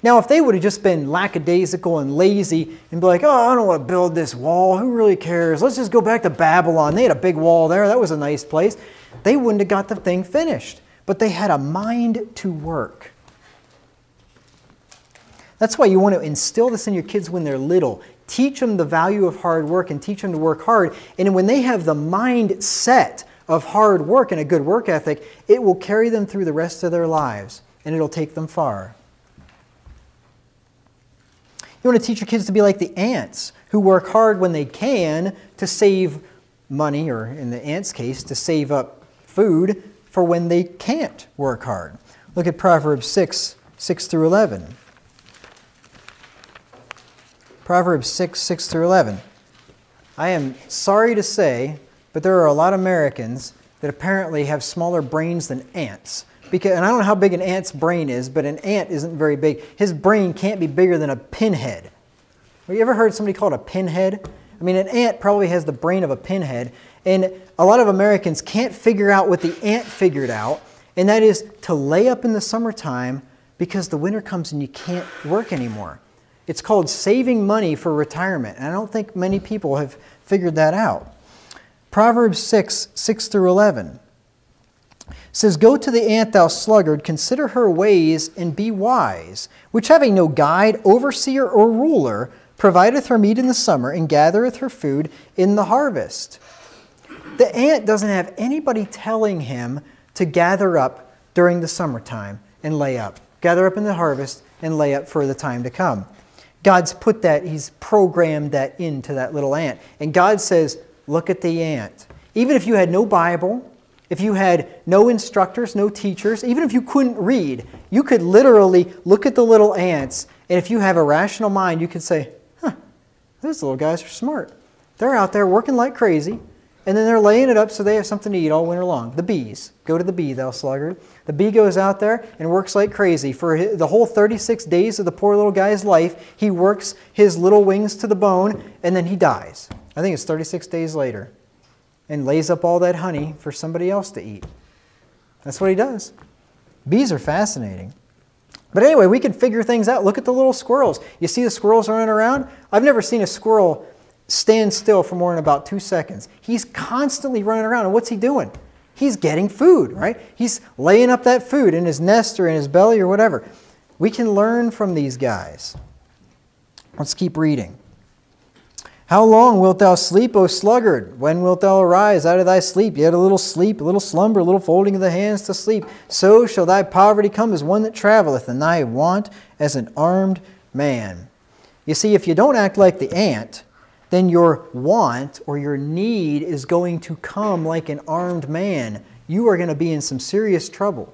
Now, if they would have just been lackadaisical and lazy and be like, oh, I don't want to build this wall. Who really cares? Let's just go back to Babylon. They had a big wall there. That was a nice place. They wouldn't have got the thing finished. But they had a mind to work. That's why you want to instill this in your kids when they're little. Teach them the value of hard work and teach them to work hard. And when they have the mindset of hard work and a good work ethic, it will carry them through the rest of their lives. And it'll take them far. You want to teach your kids to be like the ants, who work hard when they can to save money, or in the ants' case, to save up food for when they can't work hard. Look at Proverbs 6, 6 through 11. Proverbs 6, 6 through 11. I am sorry to say, but there are a lot of Americans that apparently have smaller brains than ants. And I don't know how big an ant's brain is, but an ant isn't very big. His brain can't be bigger than a pinhead. Have you ever heard somebody called a pinhead? I mean, an ant probably has the brain of a pinhead. And a lot of Americans can't figure out what the ant figured out, and that is to lay up in the summertime because the winter comes and you can't work anymore. It's called saving money for retirement, and I don't think many people have figured that out. Proverbs 6, 6 through 11. Says, go to the ant, thou sluggard, consider her ways, and be wise, which having no guide, overseer, or ruler, provideth her meat in the summer, and gathereth her food in the harvest. The ant doesn't have anybody telling him to gather up during the summertime and lay up. Gather up in the harvest and lay up for the time to come. God's put that, He's programmed that into that little ant. And God says, look at the ant. Even if you had no Bible, if you had no instructors, no teachers, even if you couldn't read, you could literally look at the little ants, and if you have a rational mind, you could say, huh, those little guys are smart. They're out there working like crazy, and then they're laying it up so they have something to eat all winter long. The bees. Go to the bee, thou sluggard. The bee goes out there and works like crazy. For the whole 36 days of the poor little guy's life, he works his little wings to the bone, and then he dies. I think it's 36 days later. And lays up all that honey for somebody else to eat. That's what he does. Bees are fascinating. But anyway, we can figure things out. Look at the little squirrels. You see the squirrels running around? I've never seen a squirrel stand still for more than about 2 seconds. He's constantly running around. And what's he doing? He's getting food, right? He's laying up that food in his nest or in his belly or whatever. We can learn from these guys. Let's keep reading. How long wilt thou sleep, O sluggard? When wilt thou arise out of thy sleep? Yet a little sleep, a little slumber, a little folding of the hands to sleep. So shall thy poverty come as one that traveleth, and thy want as an armed man. You see, if you don't act like the ant, then your want or your need is going to come like an armed man. You are going to be in some serious trouble.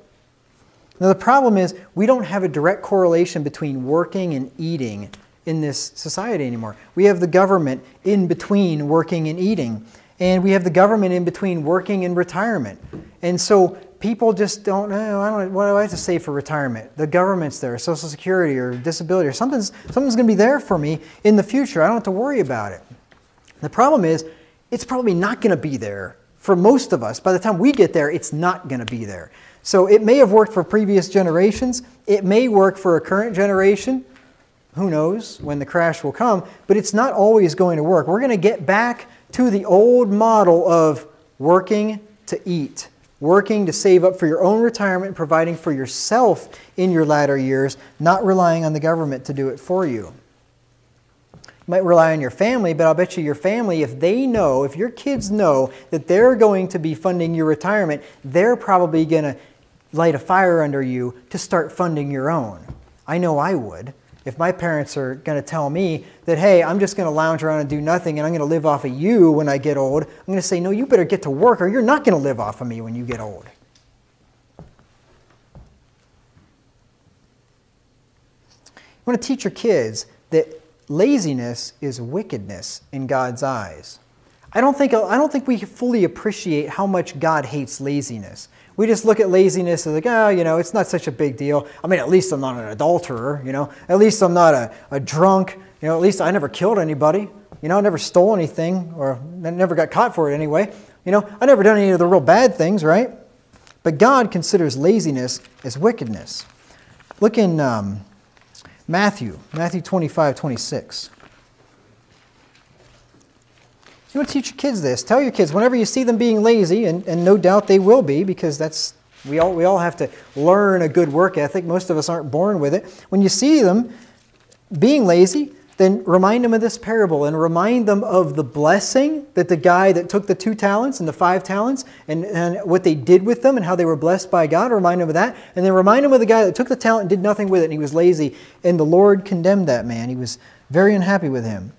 Now the problem is we don't have a direct correlation between working and eating in this society anymore. We have the government in between working and eating. And we have the government in between working and retirement. And so people just don't know, what do I have to say for retirement? The government's there, Social Security or disability, or something's going to be there for me in the future. I don't have to worry about it. The problem is, it's probably not going to be there for most of us. By the time we get there, it's not going to be there. So it may have worked for previous generations. It may work for a current generation. Who knows when the crash will come, but it's not always going to work. We're going to get back to the old model of working to eat, working to save up for your own retirement, and providing for yourself in your latter years, not relying on the government to do it for you. You might rely on your family, but I'll bet you your family, if your kids know that they're going to be funding your retirement, they're probably going to light a fire under you to start funding your own. I know I would. If my parents are going to tell me that, hey, I'm just going to lounge around and do nothing and I'm going to live off of you when I get old, I'm going to say, no, you better get to work or you're not going to live off of me when you get old. You want to teach your kids that laziness is wickedness in God's eyes. I don't think we fully appreciate how much God hates laziness. We just look at laziness as like, it's not such a big deal. I mean, at least I'm not an adulterer, At least I'm not a drunk. At least I never killed anybody. I never stole anything, or I never got caught for it anyway. I never done any of the real bad things, right? But God considers laziness as wickedness. Look in Matthew 25:26. You want to teach your kids this. Tell your kids whenever you see them being lazy, and no doubt they will be, because we all have to learn a good work ethic. Most of us aren't born with it. When you see them being lazy, then remind them of this parable and remind them of the blessing that the guy that took the 2 talents and the 5 talents and what they did with them and how they were blessed by God. Remind them of that. And then remind them of the guy that took the talent and did nothing with it and he was lazy. And the Lord condemned that man. He was very unhappy with him.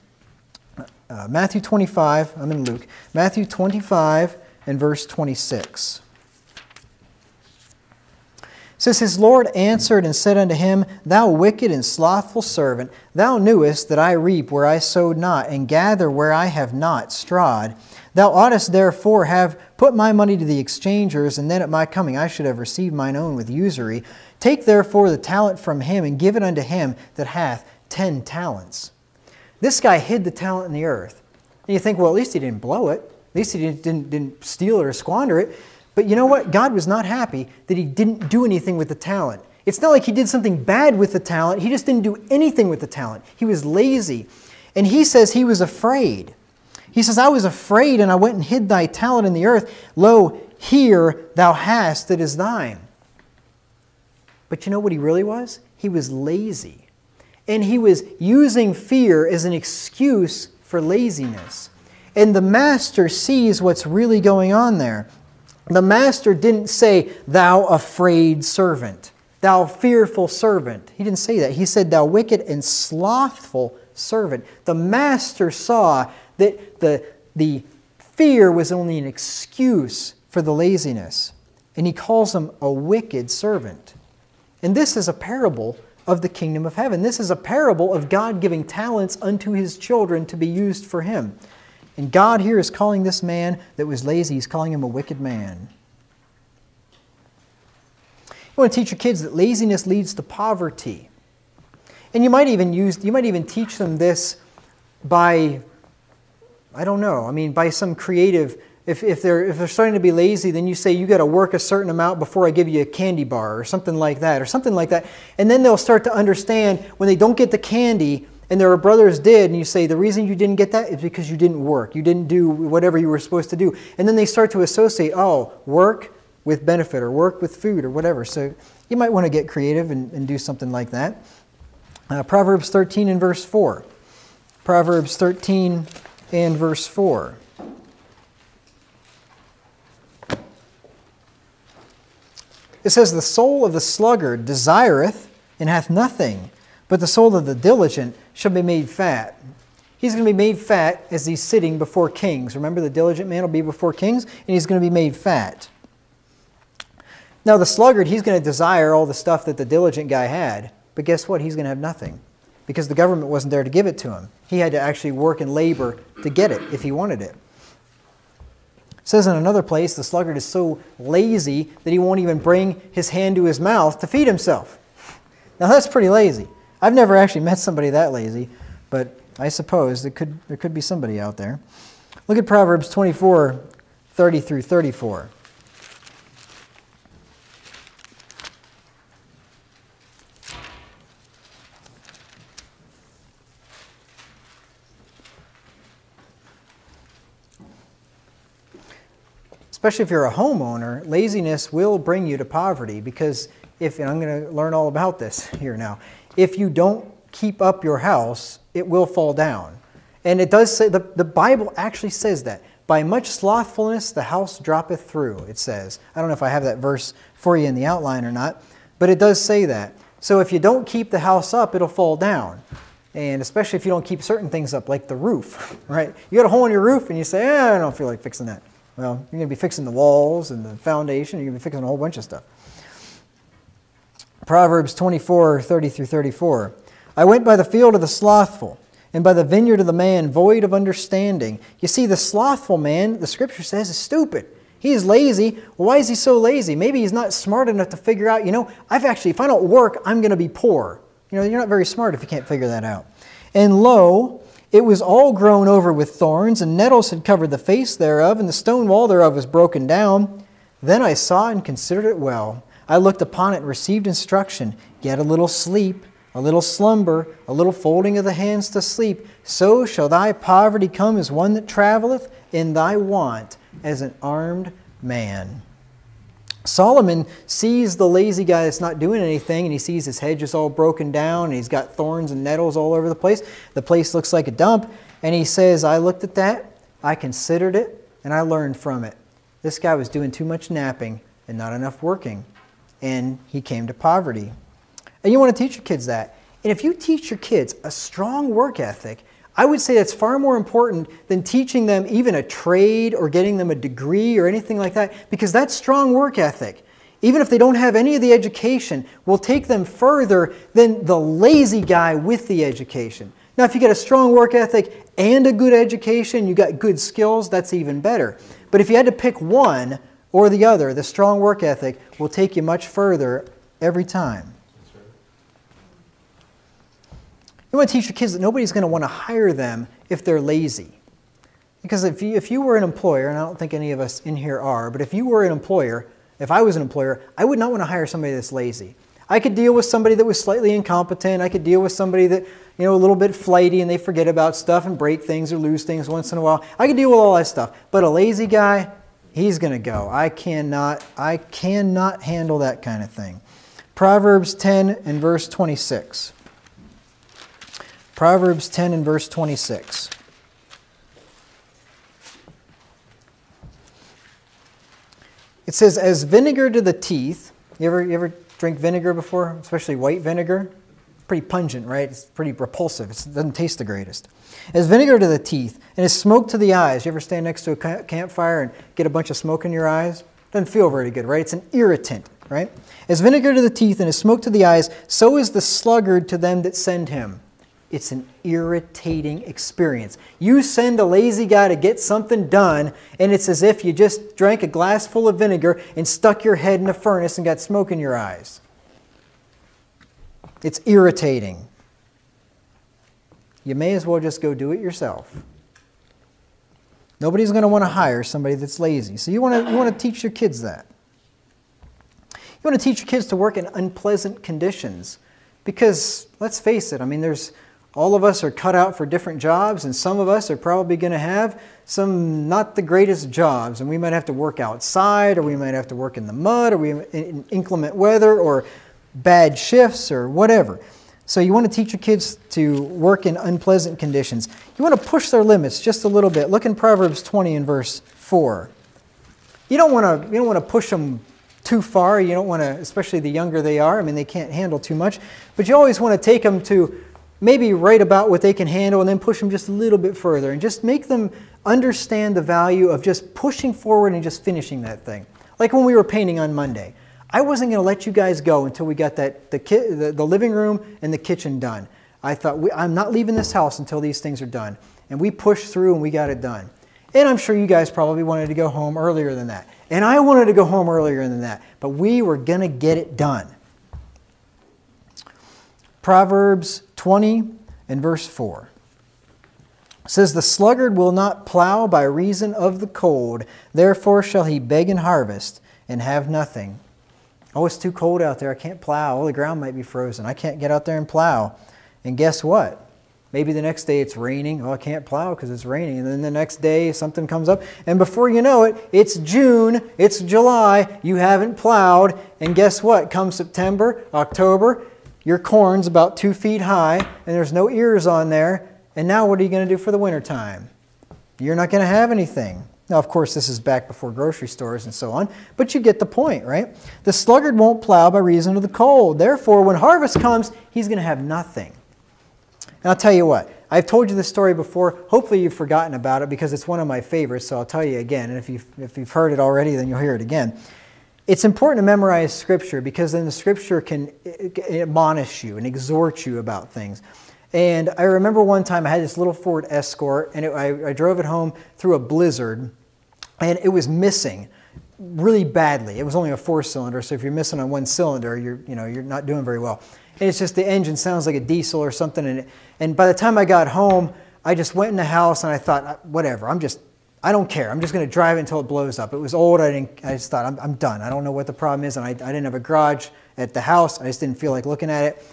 Matthew 25, I'm in Luke. Matthew 25 and verse 26. It says, His Lord answered and said unto him, Thou wicked and slothful servant, thou knewest that I reap where I sowed not, and gather where I have not strawed. Thou oughtest therefore have put my money to the exchangers, and then at my coming I should have received mine own with usury. Take therefore the talent from him, and give it unto him that hath 10 talents. This guy hid the talent in the earth. And you think, well, at least he didn't blow it. At least he didn't steal it or squander it. But you know what? God was not happy that he didn't do anything with the talent. It's not like he did something bad with the talent. He just didn't do anything with the talent. He was lazy. And he says he was afraid. He says, I was afraid, and I went and hid thy talent in the earth. Lo, here thou hast that is thine. But you know what he really was? He was lazy. And he was using fear as an excuse for laziness. And the master sees what's really going on there. The master didn't say, Thou afraid servant, thou fearful servant. He didn't say that. He said, Thou wicked and slothful servant. The master saw that the fear was only an excuse for the laziness. And he calls him a wicked servant. And this is a parable of the kingdom of heaven. This is a parable of God giving talents unto His children to be used for Him. And God here is calling this man that was lazy, He's calling him a wicked man. You want to teach your kids that laziness leads to poverty. And you might even teach them this by, I don't know, by some creative. If they're starting to be lazy, then you say, you got to work a certain amount before I give you a candy bar or something like that. And then they'll start to understand when they don't get the candy and their brothers did, and you say, the reason you didn't get that is because you didn't work. You didn't do whatever you were supposed to do. And then they start to associate, work with benefit or work with food or whatever. So you might want to get creative and do something like that. Proverbs 13 and verse 4. Proverbs 13 and verse 4. It says, The soul of the sluggard desireth and hath nothing, but the soul of the diligent shall be made fat. He's going to be made fat as he's sitting before kings. Remember, the diligent man will be before kings, and he's going to be made fat. Now, the sluggard, he's going to desire all the stuff that the diligent guy had, but guess what? He's going to have nothing, because the government wasn't there to give it to him. He had to actually work and labor to get it if he wanted it. It says in another place, the sluggard is so lazy that he won't even bring his hand to his mouth to feed himself. Now that's pretty lazy. I've never actually met somebody that lazy, but I suppose there could be somebody out there. Look at Proverbs 24, 30 through 34. Especially if you're a homeowner, laziness will bring you to poverty because and I'm going to learn all about this here now, if you don't keep up your house, it will fall down. And it does say, the Bible actually says that. By much slothfulness the house droppeth through, it says. I don't know if I have that verse for you in the outline or not, but it does say that. So if you don't keep the house up, it'll fall down. And especially if you don't keep certain things up, like the roof, right? You got a hole in your roof and you say, I don't feel like fixing that. Well, you're going to be fixing the walls and the foundation. You're going to be fixing a whole bunch of stuff. Proverbs 24, 30 through 34. I went by the field of the slothful, and by the vineyard of the man void of understanding. You see, the slothful man, the Scripture says, is stupid. He's lazy. Well, why is he so lazy? Maybe he's not smart enough to figure out, if I don't work, I'm going to be poor. You're not very smart if you can't figure that out. And lo, it was all grown over with thorns, and nettles had covered the face thereof, and the stone wall thereof was broken down. Then I saw and considered it well. I looked upon it and received instruction. Yet a little sleep, a little slumber, a little folding of the hands to sleep, so shall thy poverty come as one that traveleth, in thy want as an armed man. Solomon sees the lazy guy that's not doing anything, and he sees his hedge is all broken down, and he's got thorns and nettles all over the place. The place looks like a dump, and he says, I looked at that, I considered it, and I learned from it. This guy was doing too much napping and not enough working, and he came to poverty. And you want to teach your kids that. And if you teach your kids a strong work ethic, I would say that's far more important than teaching them even a trade or getting them a degree or anything like that, because that strong work ethic, even if they don't have any of the education, will take them further than the lazy guy with the education. Now, if you get a strong work ethic and a good education, you got good skills, that's even better. But if you had to pick one or the other, the strong work ethic will take you much further every time. You want to teach your kids that nobody's going to want to hire them if they're lazy. Because if you were an employer, and I don't think any of us in here are, but if you were an employer, if I was an employer, I would not want to hire somebody that's lazy. I could deal with somebody that was slightly incompetent. I could deal with somebody that, a little bit flighty and they forget about stuff and break things or lose things once in a while. I could deal with all that stuff. But a lazy guy, he's going to go. I cannot handle that kind of thing. Proverbs 10 and verse 26. Proverbs 10 and verse 26. It says, as vinegar to the teeth. You ever drink vinegar before? Especially white vinegar? Pretty pungent, right? It's pretty repulsive. It doesn't taste the greatest. As vinegar to the teeth and as smoke to the eyes. You ever stand next to a campfire and get a bunch of smoke in your eyes? Doesn't feel very good, right? It's an irritant, right? As vinegar to the teeth and as smoke to the eyes, so is the sluggard to them that send him. It's an irritating experience. You send a lazy guy to get something done, and it's as if you just drank a glass full of vinegar and stuck your head in a furnace and got smoke in your eyes. It's irritating. You may as well just go do it yourself. Nobody's going to want to hire somebody that's lazy. So you want to teach your kids that. You want to teach your kids to work in unpleasant conditions. Because, let's face it, all of us are cut out for different jobs, and some of us are probably going to have some not the greatest jobs, and we might have to work outside, or we might have to work in the mud, or in inclement weather, or bad shifts, or whatever. So you want to teach your kids to work in unpleasant conditions. You want to push their limits just a little bit. Look in Proverbs 20 and verse 4. You don't want to push them too far. You don't want to, especially the younger they are. They can't handle too much. But you always want to take them to maybe right about what they can handle and then push them just a little bit further and just make them understand the value of just pushing forward and just finishing that thing. Like when we were painting on Monday. I wasn't going to let you guys go until we got the living room and the kitchen done. I thought, I'm not leaving this house until these things are done. And we pushed through and we got it done. And I'm sure you guys probably wanted to go home earlier than that. And I wanted to go home earlier than that. But we were going to get it done. Proverbs 20 and verse 4. It says, the sluggard will not plow by reason of the cold. Therefore shall he beg in harvest and have nothing. Oh, it's too cold out there. I can't plow. Oh, the ground might be frozen. I can't get out there and plow. And guess what? Maybe the next day it's raining. Oh, I can't plow because it's raining. And then the next day something comes up. And before you know it, it's June, it's July, you haven't plowed. And guess what? Come September, October, your corn's about 2 feet high and there's no ears on there. And now what are you going to do for the winter time? You're not going to have anything. Now, of course, this is back before grocery stores and so on, but you get the point, right? The sluggard won't plow by reason of the cold. Therefore, when harvest comes, he's going to have nothing. And I'll tell you what, I've told you this story before. Hopefully you've forgotten about it because it's one of my favorites, so I'll tell you again. And if you've heard it already, then you'll hear it again. It's important to memorize Scripture because then the Scripture can admonish you and exhort you about things. And I remember one time I had this little Ford Escort, and I drove it home through a blizzard, and it was missing really badly. It was only a 4-cylinder, so if you're missing on one cylinder, you're not doing very well. And it's just the engine sounds like a diesel or something. And by the time I got home, I just went in the house and I thought, whatever, I don't care. I'm just going to drive it until it blows up. It was old. I just thought, I'm done. I don't know what the problem is, and I didn't have a garage at the house. I just didn't feel like looking at it.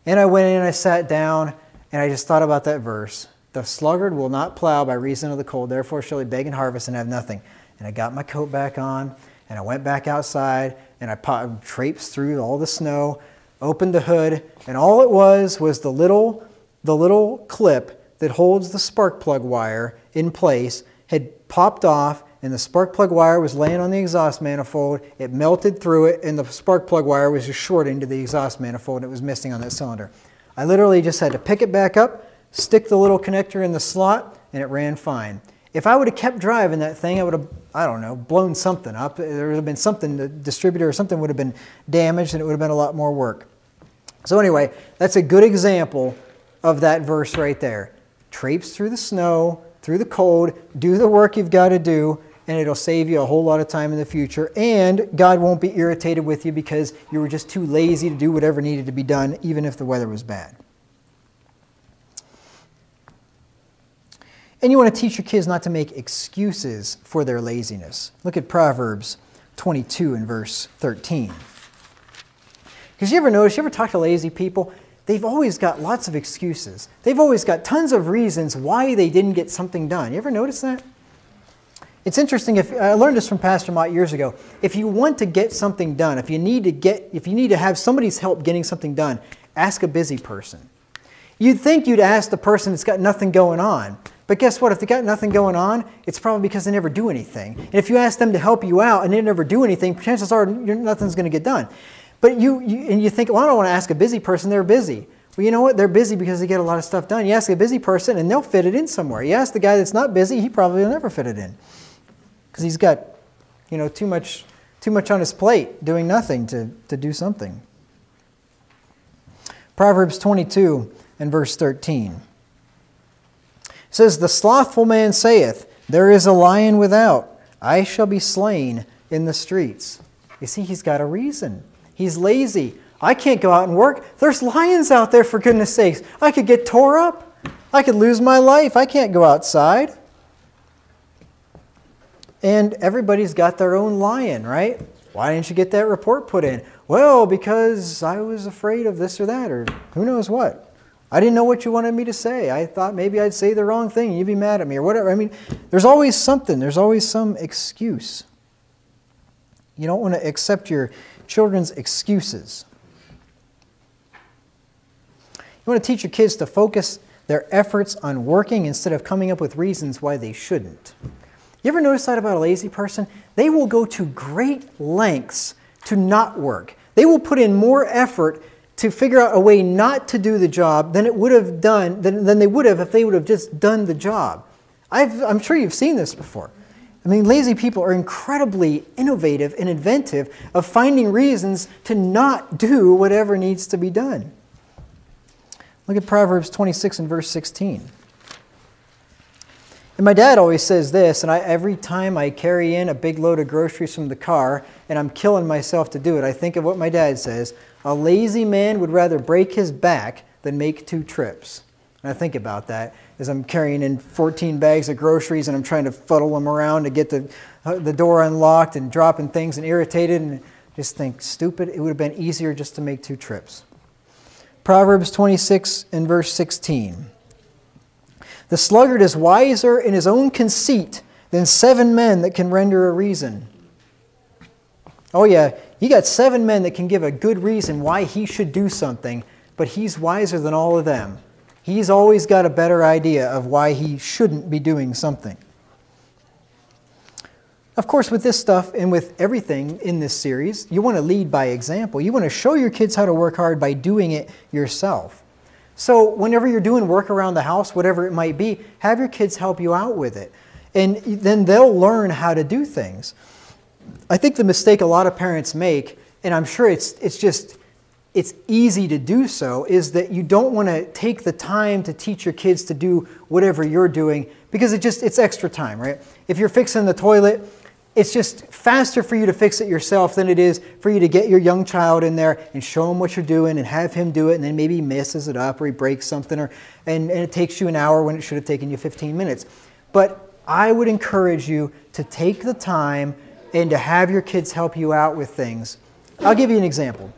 And I went in and I sat down and I just thought about that verse. The sluggard will not plow by reason of the cold, therefore shall he beg and harvest and have nothing. And I got my coat back on and I went back outside and I traipsed through all the snow, opened the hood, and all it was the little clip that holds the spark plug wire in place had popped off, and the spark plug wire was laying on the exhaust manifold. It melted through it, and the spark plug wire was just short into the exhaust manifold, and it was missing on that cylinder. I literally just had to pick it back up, stick the little connector in the slot, and it ran fine. If I would have kept driving that thing, I would have, I don't know, blown something up. There would have been something, the distributor or something would have been damaged, and it would have been a lot more work. So anyway, that's a good example of that verse right there. Traipse through the snow, through the cold, do the work you've got to do, and it'll save you a whole lot of time in the future. And God won't be irritated with you because you were just too lazy to do whatever needed to be done, even if the weather was bad. And you want to teach your kids not to make excuses for their laziness. Look at Proverbs 22 and verse 13. Because you ever talk to lazy people? They've always got lots of excuses. They've always got tons of reasons why they didn't get something done. You ever notice that? It's interesting. I learned this from Pastor Mott years ago. If you want to get something done, if you need to have somebody's help getting something done, ask a busy person. You'd think you'd ask the person that's got nothing going on. But guess what? If they got nothing going on, it's probably because they never do anything. And if you ask them to help you out and they never do anything, chances are nothing's going to get done. But you think, well, I don't want to ask a busy person. They're busy. Well, you know what? They're busy because they get a lot of stuff done. You ask a busy person and they'll fit it in somewhere. You ask the guy that's not busy, he probably will never fit it in. Because he's got, too much on his plate doing nothing to do something. Proverbs 22 and verse 13. It says, the slothful man saith, there is a lion without. I shall be slain in the streets. You see, he's got a reason. He's lazy. I can't go out and work. There's lions out there, for goodness sakes. I could get tore up. I could lose my life. I can't go outside. And everybody's got their own lion, right? Why didn't you get that report put in? Well, because I was afraid of this or that, or who knows what. I didn't know what you wanted me to say. I thought maybe I'd say the wrong thing and you'd be mad at me or whatever. I mean, there's always something. There's always some excuse. You don't want to accept your children's excuses. You want to teach your kids to focus their efforts on working instead of coming up with reasons why they shouldn't. You ever notice that about a lazy person? They will go to great lengths to not work. They will put in more effort to figure out a way not to do the job than they would have if they would have just done the job. I'm sure you've seen this before. I mean, lazy people are incredibly innovative and inventive of finding reasons to not do whatever needs to be done. Look at Proverbs 26 and verse 16. And my dad always says this, and every time I carry in a big load of groceries from the car, and I'm killing myself to do it, I think of what my dad says, a lazy man would rather break his back than make 2 trips. And I think about that as I'm carrying in 14 bags of groceries and I'm trying to fuddle them around to get the door unlocked and dropping things and irritated, and just think, stupid, it would have been easier just to make 2 trips. Proverbs 26 and verse 16. The sluggard is wiser in his own conceit than 7 men that can render a reason. Oh yeah, you got 7 men that can give a good reason why he should do something, but he's wiser than all of them. He's always got a better idea of why he shouldn't be doing something. Of course, with this stuff and with everything in this series, you want to lead by example. You want to show your kids how to work hard by doing it yourself. So whenever you're doing work around the house, whatever it might be, have your kids help you out with it. And then they'll learn how to do things. I think the mistake a lot of parents make, and I'm sure it's easy to do so, is that you don't want to take the time to teach your kids to do whatever you're doing because it's extra time, right? If you're fixing the toilet, it's just faster for you to fix it yourself than it is for you to get your young child in there and show him what you're doing and have him do it, and then maybe he messes it up or he breaks something, and it takes you an hour when it should have taken you 15 minutes. But I would encourage you to take the time and to have your kids help you out with things. I'll give you an example.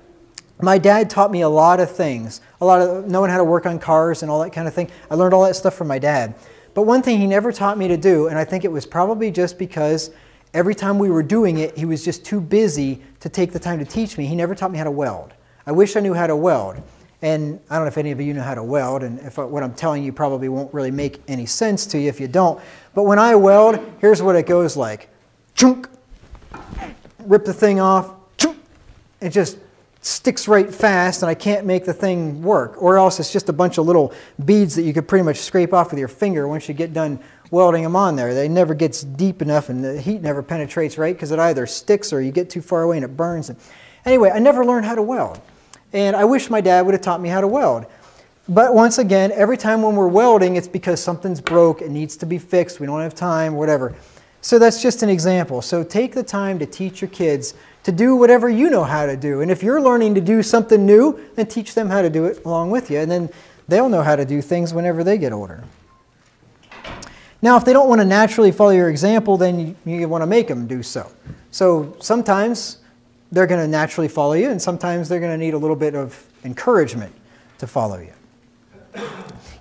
My dad taught me a lot of things, a lot of knowing how to work on cars and all that kind of thing. I learned all that stuff from my dad. But one thing he never taught me to do, and I think it was probably just because every time we were doing it, he was just too busy to take the time to teach me. He never taught me how to weld. I wish I knew how to weld. And I don't know if any of you know how to weld, and if what I'm telling you probably won't really make any sense to you if you don't. But when I weld, here's what it goes like. Chunk. Rip the thing off. Chunk. It just sticks right fast, and I can't make the thing work. Or else it's just a bunch of little beads that you could pretty much scrape off with your finger once you get done welding them on there. They never gets deep enough, and the heat never penetrates right because it either sticks or you get too far away and it burns. And anyway, I never learned how to weld. And I wish my dad would have taught me how to weld. But once again, every time when we're welding, it's because something's broke, it needs to be fixed, we don't have time, whatever. So that's just an example. So take the time to teach your kids to do whatever you know how to do. And if you're learning to do something new, then teach them how to do it along with you. And then they'll know how to do things whenever they get older. Now, if they don't want to naturally follow your example, then you want to make them do so. So sometimes they're going to naturally follow you, and sometimes they're going to need a little bit of encouragement to follow you.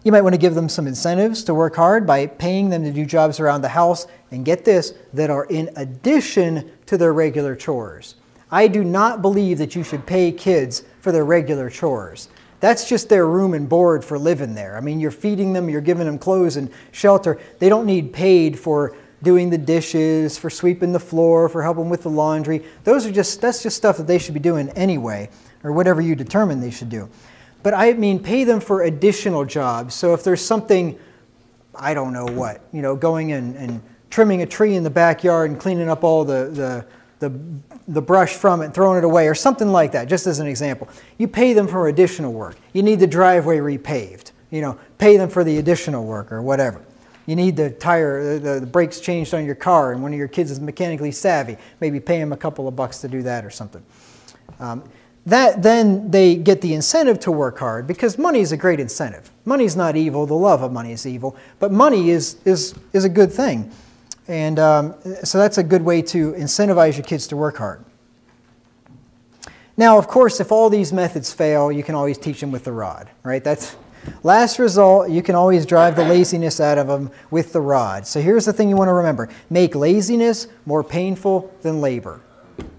You might want to give them some incentives to work hard by paying them to do jobs around the house, and get this, that are in addition to their regular chores. I do not believe that you should pay kids for their regular chores. That's just their room and board for living there. I mean, you're feeding them, you're giving them clothes and shelter. They don't need paid for doing the dishes, for sweeping the floor, for helping with the laundry. That's just stuff that they should be doing anyway, or whatever you determine they should do. But I mean, pay them for additional jobs. So if there's something, I don't know what, going and trimming a tree in the backyard and cleaning up all the brush from it and throwing it away, or something like that, just as an example. You pay them for additional work. You need the driveway repaved. Pay them for the additional work or whatever. You need the brakes changed on your car, and one of your kids is mechanically savvy. Maybe pay them a couple of bucks to do that or something. Then they get the incentive to work hard, because money is a great incentive. Money's not evil. The love of money is evil. But money is a good thing. And so that's a good way to incentivize your kids to work hard. Now, of course, if all these methods fail, you can always teach them with the rod, right? That's last result. You can always drive the laziness out of them with the rod. So here's the thing you want to remember. Make laziness more painful than labor,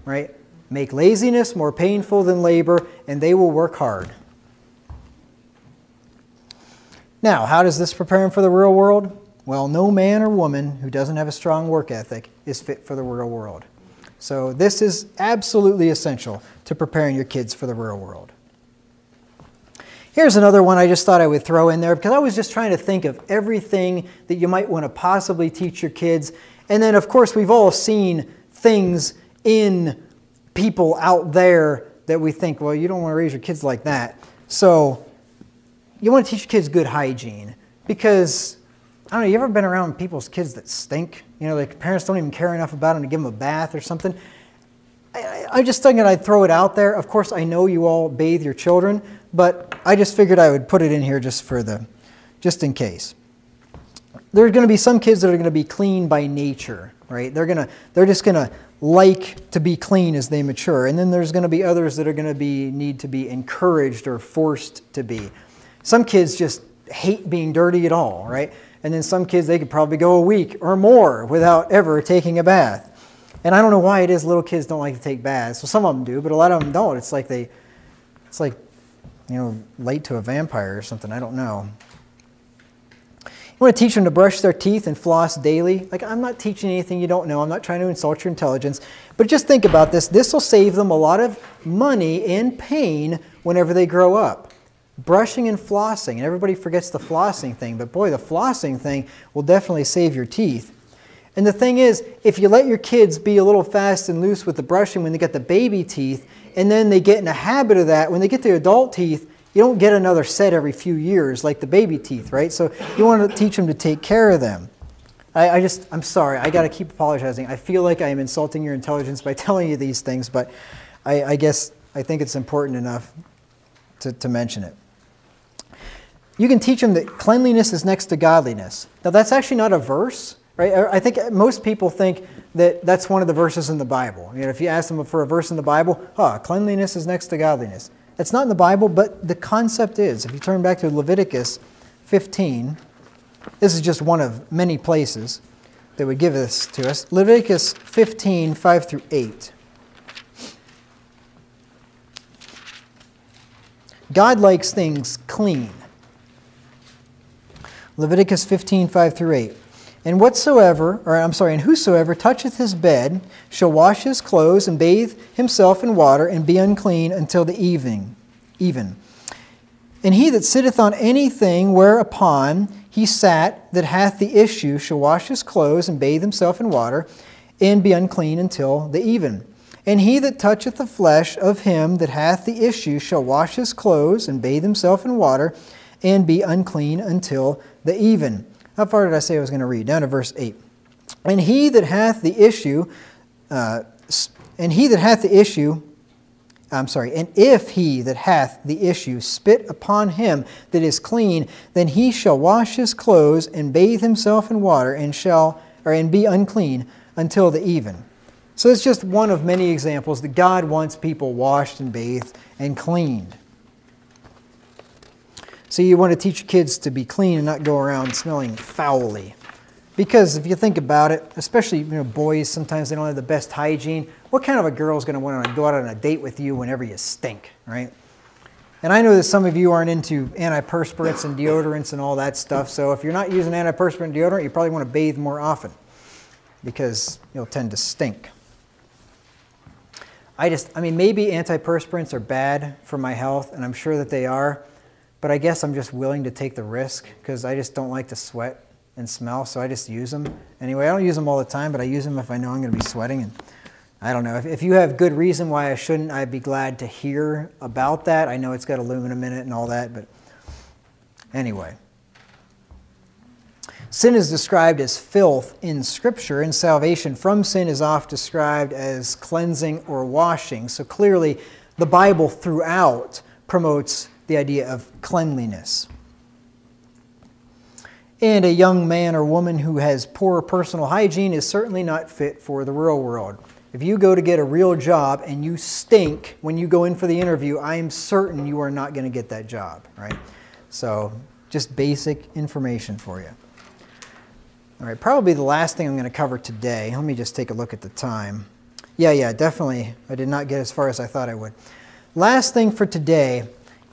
right? Make laziness more painful than labor, and they will work hard. Now, how does this prepare them for the real world? Well, no man or woman who doesn't have a strong work ethic is fit for the real world. So this is absolutely essential to preparing your kids for the real world. Here's another one I just thought I would throw in there, because I was just trying to think of everything that you might want to possibly teach your kids. And then, of course, we've all seen things in people out there that we think, well, you don't want to raise your kids like that. So you want to teach your kids good hygiene, because I don't know, you ever been around people's kids that stink? Like parents don't even care enough about them to give them a bath or something. I just figured I'd throw it out there. Of course, I know you all bathe your children, but I just figured I would put it in here just in case. There's going to be some kids that are going to be clean by nature, right? They're just going to like to be clean as they mature. And then there's going to be others that are going to need to be encouraged or forced to be. Some kids just hate being dirty at all, right? And then some kids, they could probably go a week or more without ever taking a bath. And I don't know why it is little kids don't like to take baths. Well, some of them do, but a lot of them don't. It's like late to a vampire or something. I don't know. You want to teach them to brush their teeth and floss daily. Like, I'm not teaching anything you don't know. I'm not trying to insult your intelligence. But just think about this. This will save them a lot of money and pain whenever they grow up. Brushing and flossing, and everybody forgets the flossing thing, but boy, the flossing thing will definitely save your teeth. And the thing is, if you let your kids be a little fast and loose with the brushing when they get the baby teeth, and then they get in a habit of that, when they get the adult teeth, you don't get another set every few years like the baby teeth, right? So you want to teach them to take care of them. I'm sorry, I got to keep apologizing. I feel like I am insulting your intelligence by telling you these things, but I think it's important enough to mention it. You can teach them that cleanliness is next to godliness. Now, that's actually not a verse, right? I think most people think that that's one of the verses in the Bible. If you ask them for a verse in the Bible, cleanliness is next to godliness. It's not in the Bible, but the concept is. If you turn back to Leviticus 15, this is just one of many places that would give this to us. Leviticus 15, 5 through 8. God likes things clean. Leviticus 15, 5 through 8. And whosoever toucheth his bed shall wash his clothes and bathe himself in water and be unclean until the even. And he that sitteth on anything whereupon he sat that hath the issue shall wash his clothes and bathe himself in water and be unclean until the even. And he that toucheth the flesh of him that hath the issue shall wash his clothes and bathe himself in water and be unclean until the even. How far did I say I was going to read? Down to verse 8. And he that hath the issue, and if he that hath the issue spit upon him that is clean, then he shall wash his clothes and bathe himself in water and be unclean until the even. So it's just one of many examples that God wants people washed and bathed and cleaned. So you want to teach your kids to be clean and not go around smelling foully. Because if you think about it, especially boys, sometimes they don't have the best hygiene. What kind of a girl is going to want to go out on a date with you whenever you stink, right? And I know that some of you aren't into antiperspirants and deodorants and all that stuff. So if you're not using antiperspirant deodorant, you probably want to bathe more often because you'll tend to stink. Maybe antiperspirants are bad for my health, and I'm sure that they are. But I guess I'm just willing to take the risk because I just don't like to sweat and smell, so I just use them. Anyway, I don't use them all the time, but I use them if I know I'm going to be sweating. And I don't know. If you have good reason why I shouldn't, I'd be glad to hear about that. I know it's got aluminum in it and all that, but anyway. Sin is described as filth in Scripture, and salvation from sin is oft described as cleansing or washing. So clearly, the Bible throughout promotes the idea of cleanliness. And a young man or woman who has poor personal hygiene is certainly not fit for the real world. If you go to get a real job and you stink when you go in for the interview, I am certain you are not going to get that job, right? So just basic information for you. All right, probably the last thing I'm going to cover today. Let me just take a look at the time. Yeah, definitely. I did not get as far as I thought I would. Last thing for today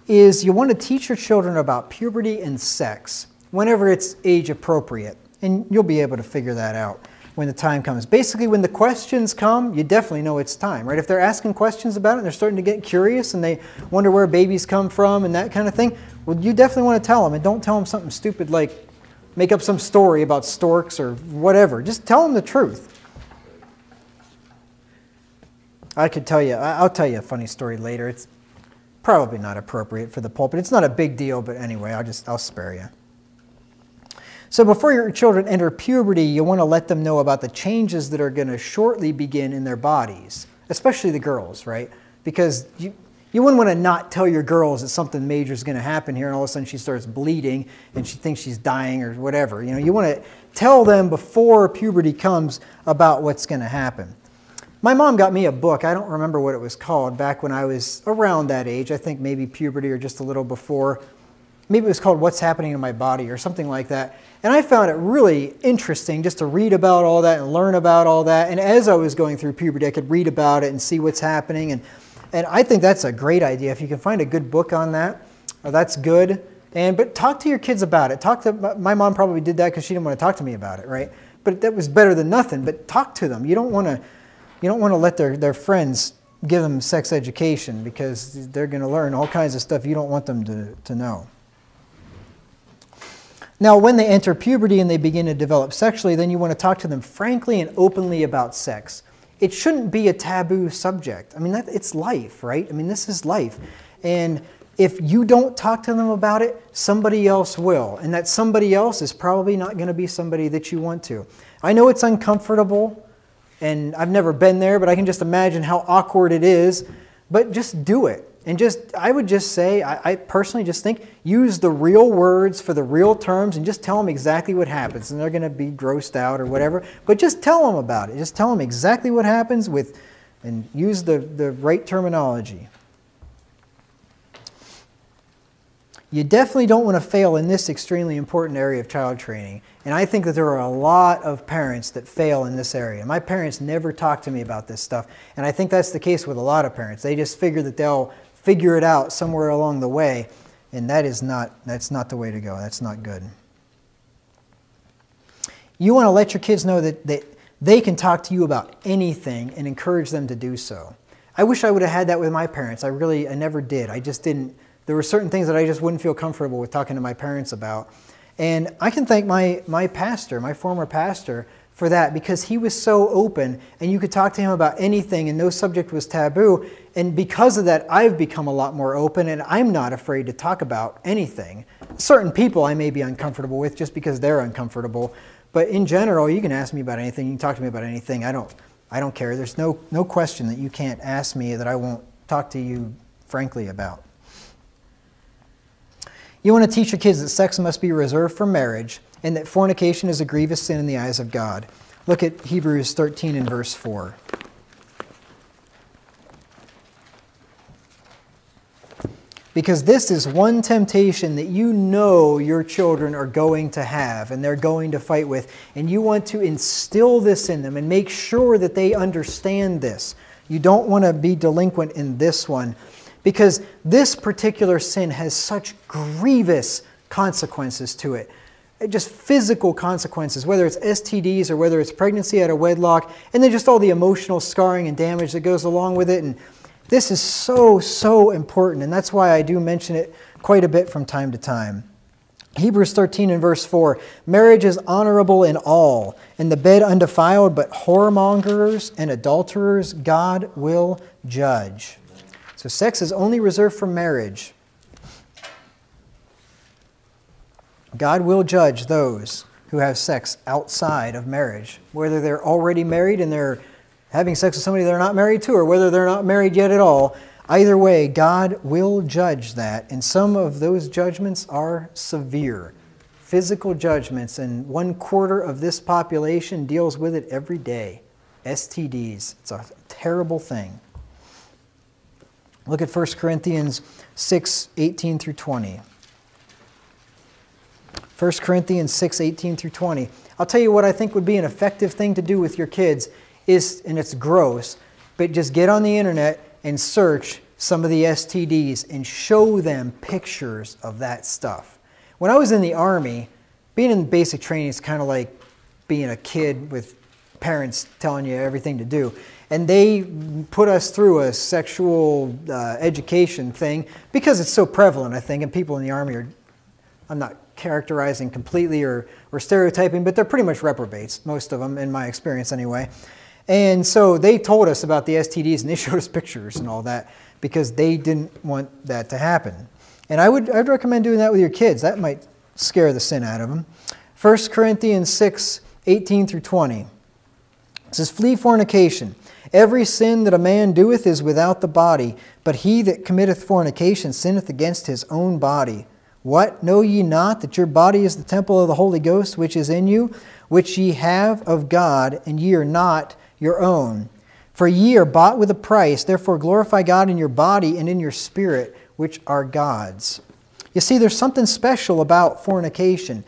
is you want to teach your children about puberty and sex whenever it's age appropriate. And you'll be able to figure that out when the time comes. Basically, when the questions come, you definitely know it's time, right? If they're asking questions about it and they're starting to get curious and they wonder where babies come from and that kind of thing, well, you definitely want to tell them. And don't tell them something stupid like make up some story about storks or whatever. Just tell them the truth. I'll tell you a funny story later. It's probably not appropriate for the pulpit. It's not a big deal, but anyway, I'll spare you. So before your children enter puberty, you want to let them know about the changes that are going to shortly begin in their bodies, especially the girls, right? Because you wouldn't want to not tell your girls that something major is going to happen here, and all of a sudden she starts bleeding and she thinks she's dying or whatever. You want to tell them before puberty comes about what's going to happen. My mom got me a book. I don't remember what it was called back when I was around that age. I think maybe puberty or just a little before. Maybe it was called What's Happening in My Body or something like that. And I found it really interesting just to read about all that and learn about all that. And as I was going through puberty, I could read about it and see what's happening. And I think that's a great idea. If you can find a good book on that, that's good. But talk to your kids about it. My mom probably did that because she didn't want to talk to me about it, right? But that was better than nothing. But talk to them. You don't want to let their friends give them sex education because they're going to learn all kinds of stuff you don't want them to know. Now, when they enter puberty and they begin to develop sexually, then you want to talk to them frankly and openly about sex. It shouldn't be a taboo subject. I mean, it's life, right? I mean, this is life. And if you don't talk to them about it, somebody else will. And that somebody else is probably not going to be somebody that you want to. I know it's uncomfortable, and I've never been there, but I can just imagine how awkward it is. But just do it. And I would just say, I personally just think, use the real words for the real terms and just tell them exactly what happens. And they're going to be grossed out or whatever. But just tell them about it. Just tell them exactly what happens and use the right terminology. You definitely don't want to fail in this extremely important area of child training. And I think that there are a lot of parents that fail in this area. My parents never talk to me about this stuff. And I think that's the case with a lot of parents. They just figure that they'll figure it out somewhere along the way. And that's not the way to go. That's not good. You want to let your kids know that they can talk to you about anything and encourage them to do so. I wish I would have had that with my parents. I never did. I just didn't. There were certain things that I just wouldn't feel comfortable with talking to my parents about. And I can thank my pastor, my former pastor, for that, because he was so open and you could talk to him about anything and no subject was taboo. And because of that, I've become a lot more open and I'm not afraid to talk about anything. Certain people I may be uncomfortable with just because they're uncomfortable. But in general, you can ask me about anything. You can talk to me about anything. I don't care. There's no question that you can't ask me that I won't talk to you frankly about. You want to teach your kids that sex must be reserved for marriage and that fornication is a grievous sin in the eyes of God. Look at Hebrews 13 and verse 4. Because this is one temptation that you know your children are going to have and they're going to fight with. And you want to instill this in them and make sure that they understand this. You don't want to be delinquent in this one. Because this particular sin has such grievous consequences to it. Just physical consequences, whether it's STDs or whether it's pregnancy out of wedlock, and then just all the emotional scarring and damage that goes along with it. And this is so important, and that's why I do mention it quite a bit from time to time. Hebrews 13 and verse 4, marriage is honorable in all, and the bed undefiled, but whoremongers and adulterers God will judge. So sex is only reserved for marriage. God will judge those who have sex outside of marriage, whether they're already married and they're having sex with somebody they're not married to, or whether they're not married yet at all. Either way, God will judge that, and some of those judgments are severe. Physical judgments, and 1/4 of this population deals with it every day. STDs. It's a terrible thing. Look at 1 Corinthians 6, 18 through 20. 1 Corinthians 6, 18 through 20. I'll tell you what I think would be an effective thing to do with your kids is, and it's gross, but just get on the internet and search some of the STDs and show them pictures of that stuff. When I was in the Army, being in basic training is kind of like being a kid with parents telling you everything to do. And they put us through a sexual education thing because it's so prevalent, I think, and people in the Army are, I'm not characterizing completely or stereotyping, but they're pretty much reprobates, most of them, in my experience anyway. And so they told us about the STDs and they showed us pictures and all that because they didn't want that to happen. And I'd recommend doing that with your kids. That might scare the sin out of them. 1 Corinthians 6, 18 through 20. It says, flee fornication. Every sin that a man doeth is without the body, but he that committeth fornication sinneth against his own body. What? Know ye not that your body is the temple of the Holy Ghost which is in you, which ye have of God, and ye are not your own? For ye are bought with a price, therefore glorify God in your body and in your spirit, which are God's. You see, there's something special about fornication.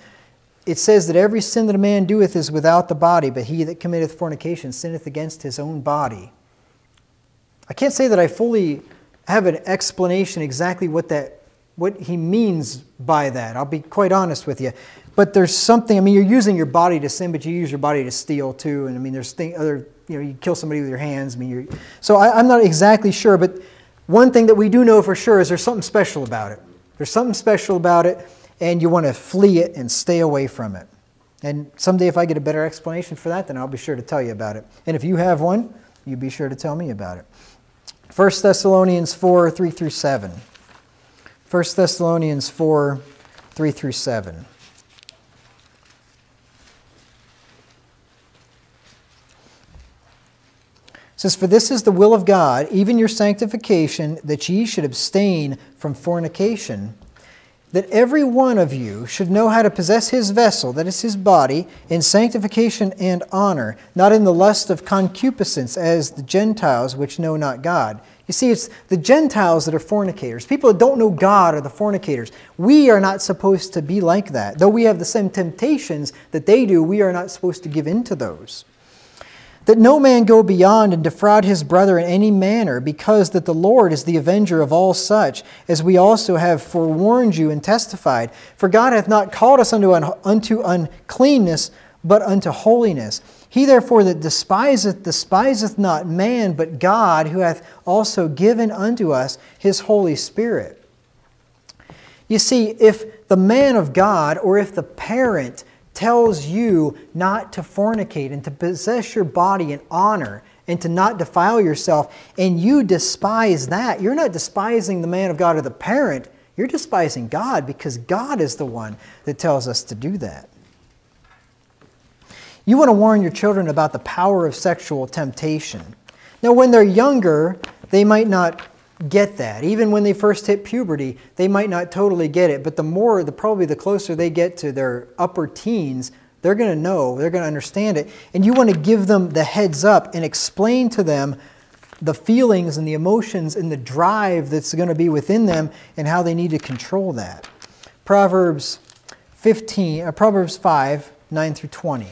It says that every sin that a man doeth is without the body, but he that committeth fornication sinneth against his own body. I can't say that I fully have an explanation exactly what he means by that. I'll be quite honest with you. But there's something, I mean, you're using your body to sin, but you use your body to steal too. And I mean, there's other, you kill somebody with your hands. I mean, so I'm not exactly sure, but one thing that we do know for sure is there's something special about it. There's something special about it. And you want to flee it and stay away from it. And someday if I get a better explanation for that, then I'll be sure to tell you about it. And if you have one, you be sure to tell me about it. 1 Thessalonians 4, 3 through 7. 1 Thessalonians 4, 3 through 7. It says, for this is the will of God, even your sanctification, that ye should abstain from fornication, that every one of you should know how to possess his vessel, that is his body, in sanctification and honor, not in the lust of concupiscence as the Gentiles which know not God. You You see, it's the Gentiles that are fornicators. People that don't know God are the fornicators. We are not supposed to be like that. Though we have the same temptations that they do, we are not supposed to give in to those. That no man go beyond and defraud his brother in any manner, because that the Lord is the avenger of all such, as we also have forewarned you and testified. For God hath not called us unto uncleanness, but unto holiness. He therefore that despiseth not man, but God, who hath also given unto us his Holy Spirit. You see, if the man of God, or if the parent tells you not to fornicate and to possess your body in honor and to not defile yourself, and you despise that, you're not despising the man of God or the parent, you're despising God, because God is the one that tells us to do that. You want to warn your children about the power of sexual temptation. Now, when they're younger, they might not get that. Even when they first hit puberty, they might not totally get it. But probably the closer they get to their upper teens, they're going to know, they're going to understand it. And you want to give them the heads up and explain to them the feelings and the emotions and the drive that's going to be within them and how they need to control that. Proverbs 5, 9 through 20.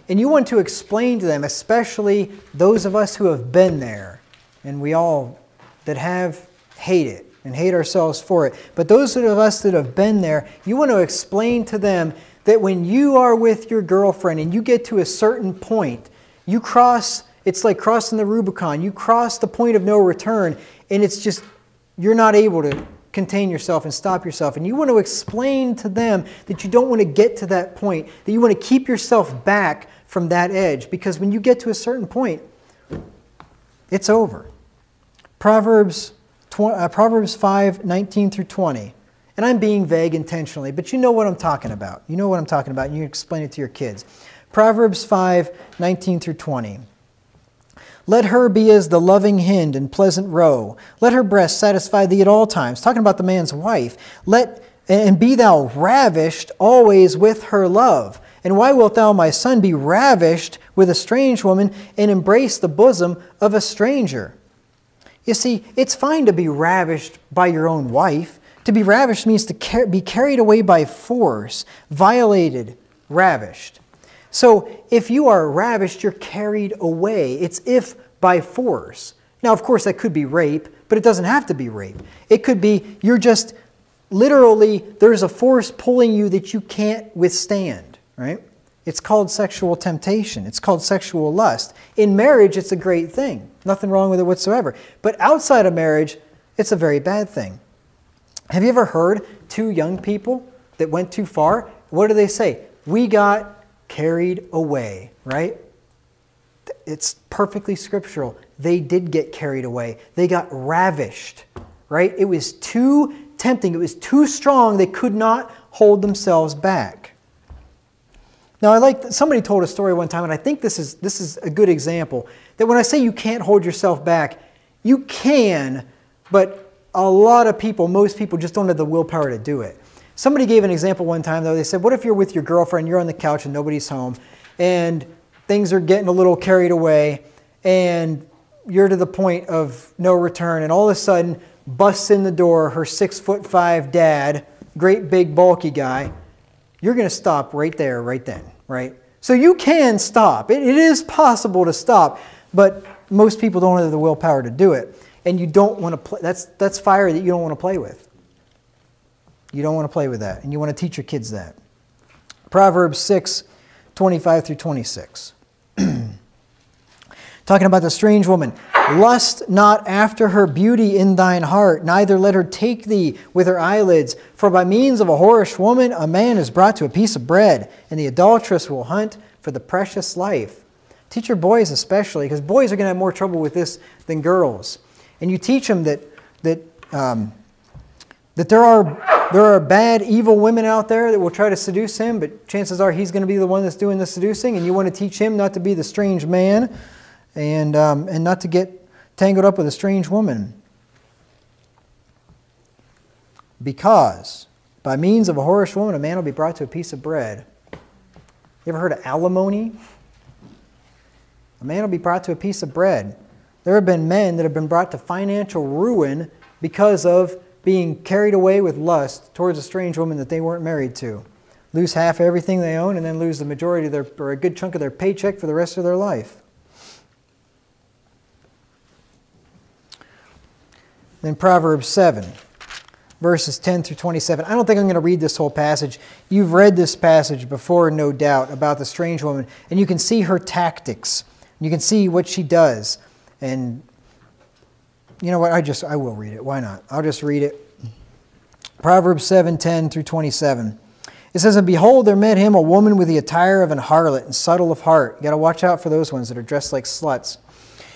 And you want to explain to them, especially those of us who have been there, and we all that have hate it and hate ourselves for it, but those of us that have been there, you want to explain to them that when you are with your girlfriend and you get to a certain point, you cross, it's like crossing the Rubicon, you cross the point of no return, and it's just, you're not able to contain yourself and stop yourself. And you want to explain to them that you don't want to get to that point, that you want to keep yourself back from that edge, because when you get to a certain point, it's over. Proverbs 5, 19 through 20. And I'm being vague intentionally, but you know what I'm talking about. You know what I'm talking about, and you explain it to your kids. Proverbs 5, 19 through 20. Let her be as the loving hind and pleasant roe. Let her breast satisfy thee at all times. Talking about the man's wife. And be thou ravished always with her love. And why wilt thou, my son, be ravished with a strange woman and embrace the bosom of a stranger? You see, it's fine to be ravished by your own wife. To be ravished means to be carried away by force, violated, ravished. So if you are ravished, you're carried away. It's if by force. Now, of course, that could be rape, but it doesn't have to be rape. It could be you're just literally, there's a force pulling you that you can't withstand, right? It's called sexual temptation. It's called sexual lust. In marriage, it's a great thing. Nothing wrong with it whatsoever. But outside of marriage, it's a very bad thing. Have you ever heard two young people that went too far? What do they say? We got carried away, right? It's perfectly scriptural. They did get carried away. They got ravished, right? It was too tempting. It was too strong. They could not hold themselves back. Now, somebody told a story one time, and I think this is a good example, that when I say you can't hold yourself back, you can, but a lot of people, most people just don't have the willpower to do it. Somebody gave an example one time, though. They said, what if you're with your girlfriend, you're on the couch and nobody's home, and things are getting a little carried away, and you're to the point of no return, and all of a sudden, busts in the door her 6'5" dad, great big bulky guy. You're going to stop right there, right then, right? So you can stop. It is possible to stop, but most people don't have the willpower to do it. And you don't want to play. That's fire that you don't want to play with. You don't want to play with that, and you want to teach your kids that. Proverbs 6, 25 through 26. Talking about the strange woman. Lust not after her beauty in thine heart, neither let her take thee with her eyelids. For by means of a whorish woman a man is brought to a piece of bread, and the adulteress will hunt for the precious life. Teach your boys especially, because boys are going to have more trouble with this than girls. And you teach them that there are bad, evil women out there that will try to seduce him, but chances are he's going to be the one that's doing the seducing, and you want to teach him not to be the strange man and not to get tangled up with a strange woman. Because by means of a whorish woman, a man will be brought to a piece of bread. You ever heard of alimony? A man will be brought to a piece of bread. There have been men that have been brought to financial ruin because of being carried away with lust towards a strange woman that they weren't married to. Lose half everything they own and then lose the majority of their, or a good chunk of their paycheck for the rest of their life. Then Proverbs 7, verses 10 through 27. I don't think I'm going to read this whole passage. You've read this passage before, no doubt, about the strange woman, and you can see her tactics. You can see what she does. And you know what? I will read it. Why not? I'll just read it. Proverbs 7, 10 through 27. It says, "And behold, there met him a woman with the attire of an harlot and subtle of heart." You got to watch out for those ones that are dressed like sluts.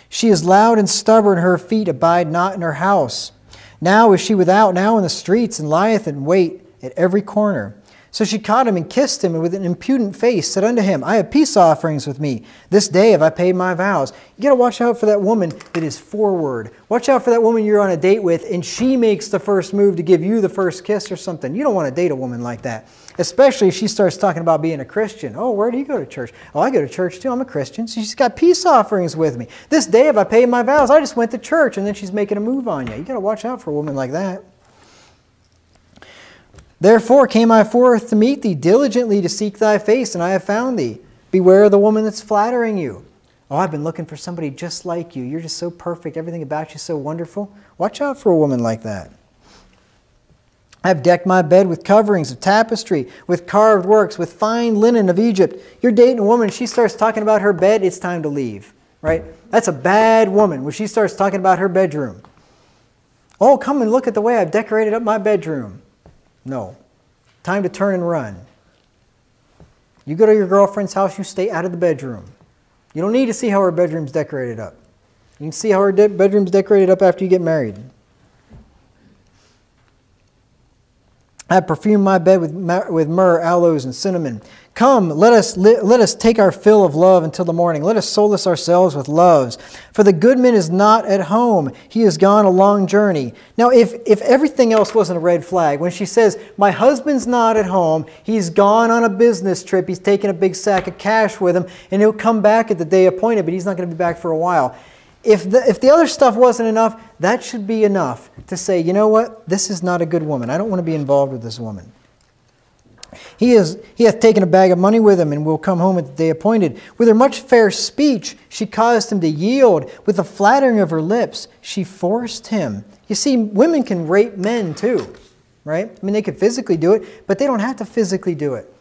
"She is loud and stubborn, her feet abide not in her house. Now is she without, now in the streets, and lieth in wait at every corner. So she caught him and kissed him, and with an impudent face said unto him, I have peace offerings with me. This day have I paid my vows." You got to watch out for that woman that is forward. Watch out for that woman you're on a date with, and she makes the first move to give you the first kiss or something. You don't want to date a woman like that. Especially if she starts talking about being a Christian. "Oh, where do you go to church?" "Oh, I go to church too. I'm a Christian." So she's got peace offerings with me. "This day have I paid my vows. I just went to church." And then she's making a move on you. You got to watch out for a woman like that. "Therefore came I forth to meet thee, diligently to seek thy face, and I have found thee. Beware of the woman that's flattering you." "Oh, I've been looking for somebody just like you. You're just so perfect. Everything about you is so wonderful." Watch out for a woman like that. "I have decked my bed with coverings of tapestry, with carved works, with fine linen of Egypt." You're dating a woman, she starts talking about her bed, it's time to leave, right? That's a bad woman when she starts talking about her bedroom. "Oh, come and look at the way I've decorated up my bedroom." No. Time to turn and run. You go to your girlfriend's house, you stay out of the bedroom. You don't need to see how her bedroom's decorated up. You can see how her bedroom's decorated up after you get married. "I have perfumed my bed with myrrh, aloes, and cinnamon. Come, let us take our fill of love until the morning. Let us solace ourselves with loves. For the good man is not at home. He has gone a long journey." Now, if everything else wasn't a red flag, when she says, "My husband's not at home. He's gone on a business trip. He's taken a big sack of cash with him, and he'll come back at the day appointed, but he's not going to be back for a while." If the other stuff wasn't enough, that should be enough to say, you know what? This is not a good woman. I don't want to be involved with this woman. He hath taken a bag of money with him, and will come home at the day appointed. With her much fair speech, she caused him to yield. With the flattering of her lips, she forced him. You see, women can rape men too, right? I mean, they could physically do it, but they don't have to physically do it.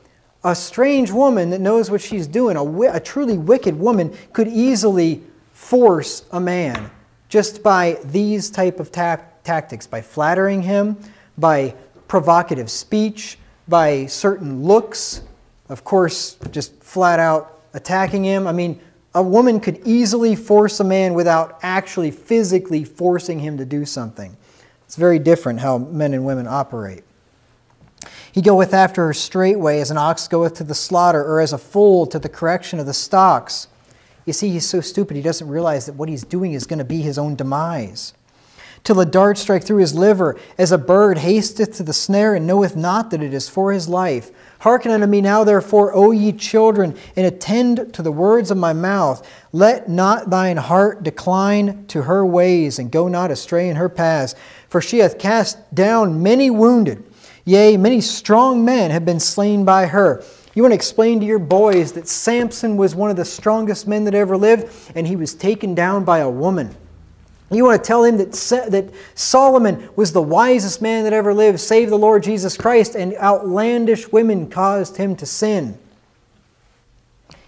A strange woman that knows what she's doing, a truly wicked woman, could easily force a man just by these type of tactics, by flattering him, by provocative speech, by certain looks, of course, just flat out attacking him. I mean, a woman could easily force a man without actually physically forcing him to do something. It's very different how men and women operate. "He goeth after her straightway, as an ox goeth to the slaughter, or as a fool to the correction of the stocks." You see, he's so stupid he doesn't realize that what he's doing is going to be his own demise. "Till a dart strike through his liver, as a bird hasteth to the snare, and knoweth not that it is for his life. Hearken unto me now, therefore, O ye children, and attend to the words of my mouth. Let not thine heart decline to her ways, and go not astray in her paths. For she hath cast down many wounded. Yea, many strong men have been slain by her." You want to explain to your boys that Samson was one of the strongest men that ever lived, and he was taken down by a woman. You want to tell him that Solomon was the wisest man that ever lived, save the Lord Jesus Christ, and outlandish women caused him to sin.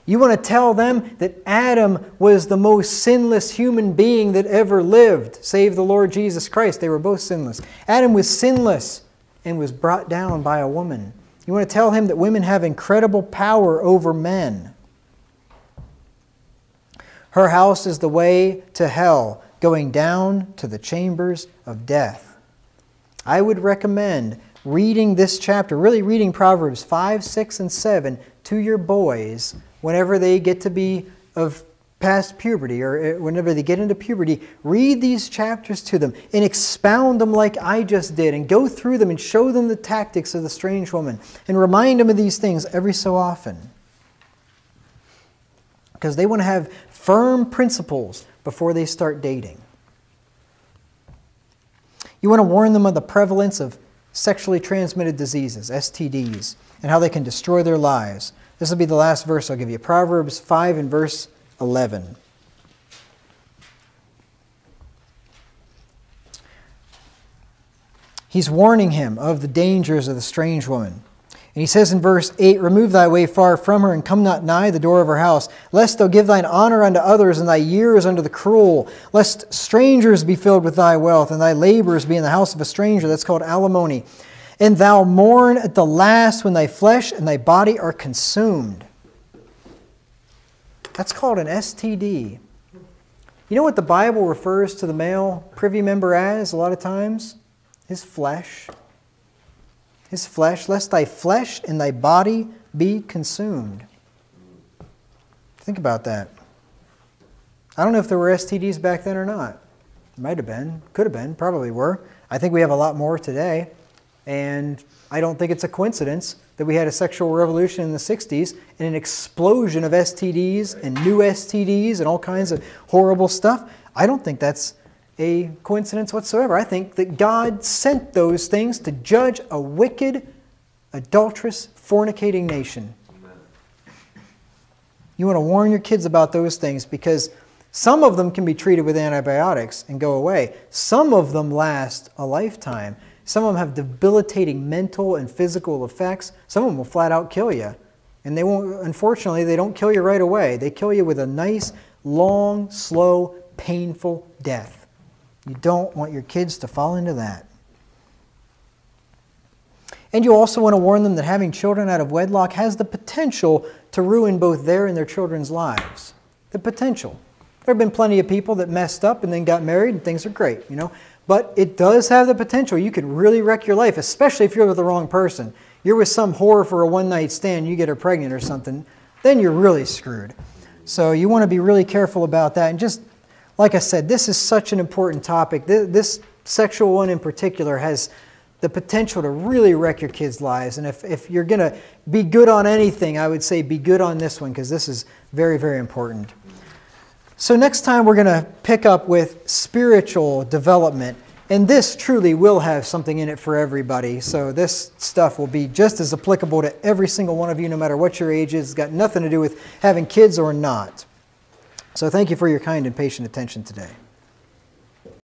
You want to tell them that Adam was the most sinless human being that ever lived, save the Lord Jesus Christ. They were both sinless. Adam was sinless and was brought down by a woman. You want to tell him that women have incredible power over men. "Her house is the way to hell, going down to the chambers of death." I would recommend reading this chapter, really reading Proverbs 5, 6, and 7 to your boys whenever they get to be of past puberty, or whenever they get into puberty. Read these chapters to them and expound them like I just did, and go through them and show them the tactics of the strange woman, and remind them of these things every so often. because they want to have firm principles before they start dating. You want to warn them of the prevalence of sexually transmitted diseases, STDs, and how they can destroy their lives. This will be the last verse I'll give you, Proverbs 5 and verse 11. He's warning him of the dangers of the strange woman. And he says in verse 8, remove thy way far from her, and come not nigh the door of her house, lest thou give thine honor unto others, and thy years unto the cruel, lest strangers be filled with thy wealth, and thy labors be in the house of a stranger. That's called alimony. And thou mourn at the last when thy flesh and thy body are consumed. That's called an STD. You know what the Bible refers to the male privy member as a lot of times? His flesh. His flesh, lest thy flesh and thy body be consumed. Think about that. I don't know if there were STDs back then or not. Might have been, could have been, probably were. I think we have a lot more today. And I don't think it's a coincidence that we had a sexual revolution in the 60s and an explosion of STDs and new STDs and all kinds of horrible stuff. I don't think that's a coincidence whatsoever. I think that God sent those things to judge a wicked, adulterous, fornicating nation. Amen. You want to warn your kids about those things because some of them can be treated with antibiotics and go away. Some of them last a lifetime. Some of them have debilitating mental and physical effects. Some of them will flat out kill you. And they won't, unfortunately, they don't kill you right away. They kill you with a nice, long, slow, painful death. You don't want your kids to fall into that. And you also want to warn them that having children out of wedlock has the potential to ruin both their and their children's lives. The potential. There have been plenty of people that messed up and then got married and things are great, you know. But it does have the potential. You can really wreck your life, especially if you're with the wrong person. You're with some whore for a one-night stand, you get her pregnant or something, then you're really screwed. So you want to be really careful about that. And just like I said, this is such an important topic. This sexual one in particular has the potential to really wreck your kids' lives. And if you're going to be good on anything, I would say be good on this one because this is very, very important. So next time we're going to pick up with spiritual development. And this truly will have something in it for everybody. So this stuff will be just as applicable to every single one of you, no matter what your age is. It's got nothing to do with having kids or not. So thank you for your kind and patient attention today.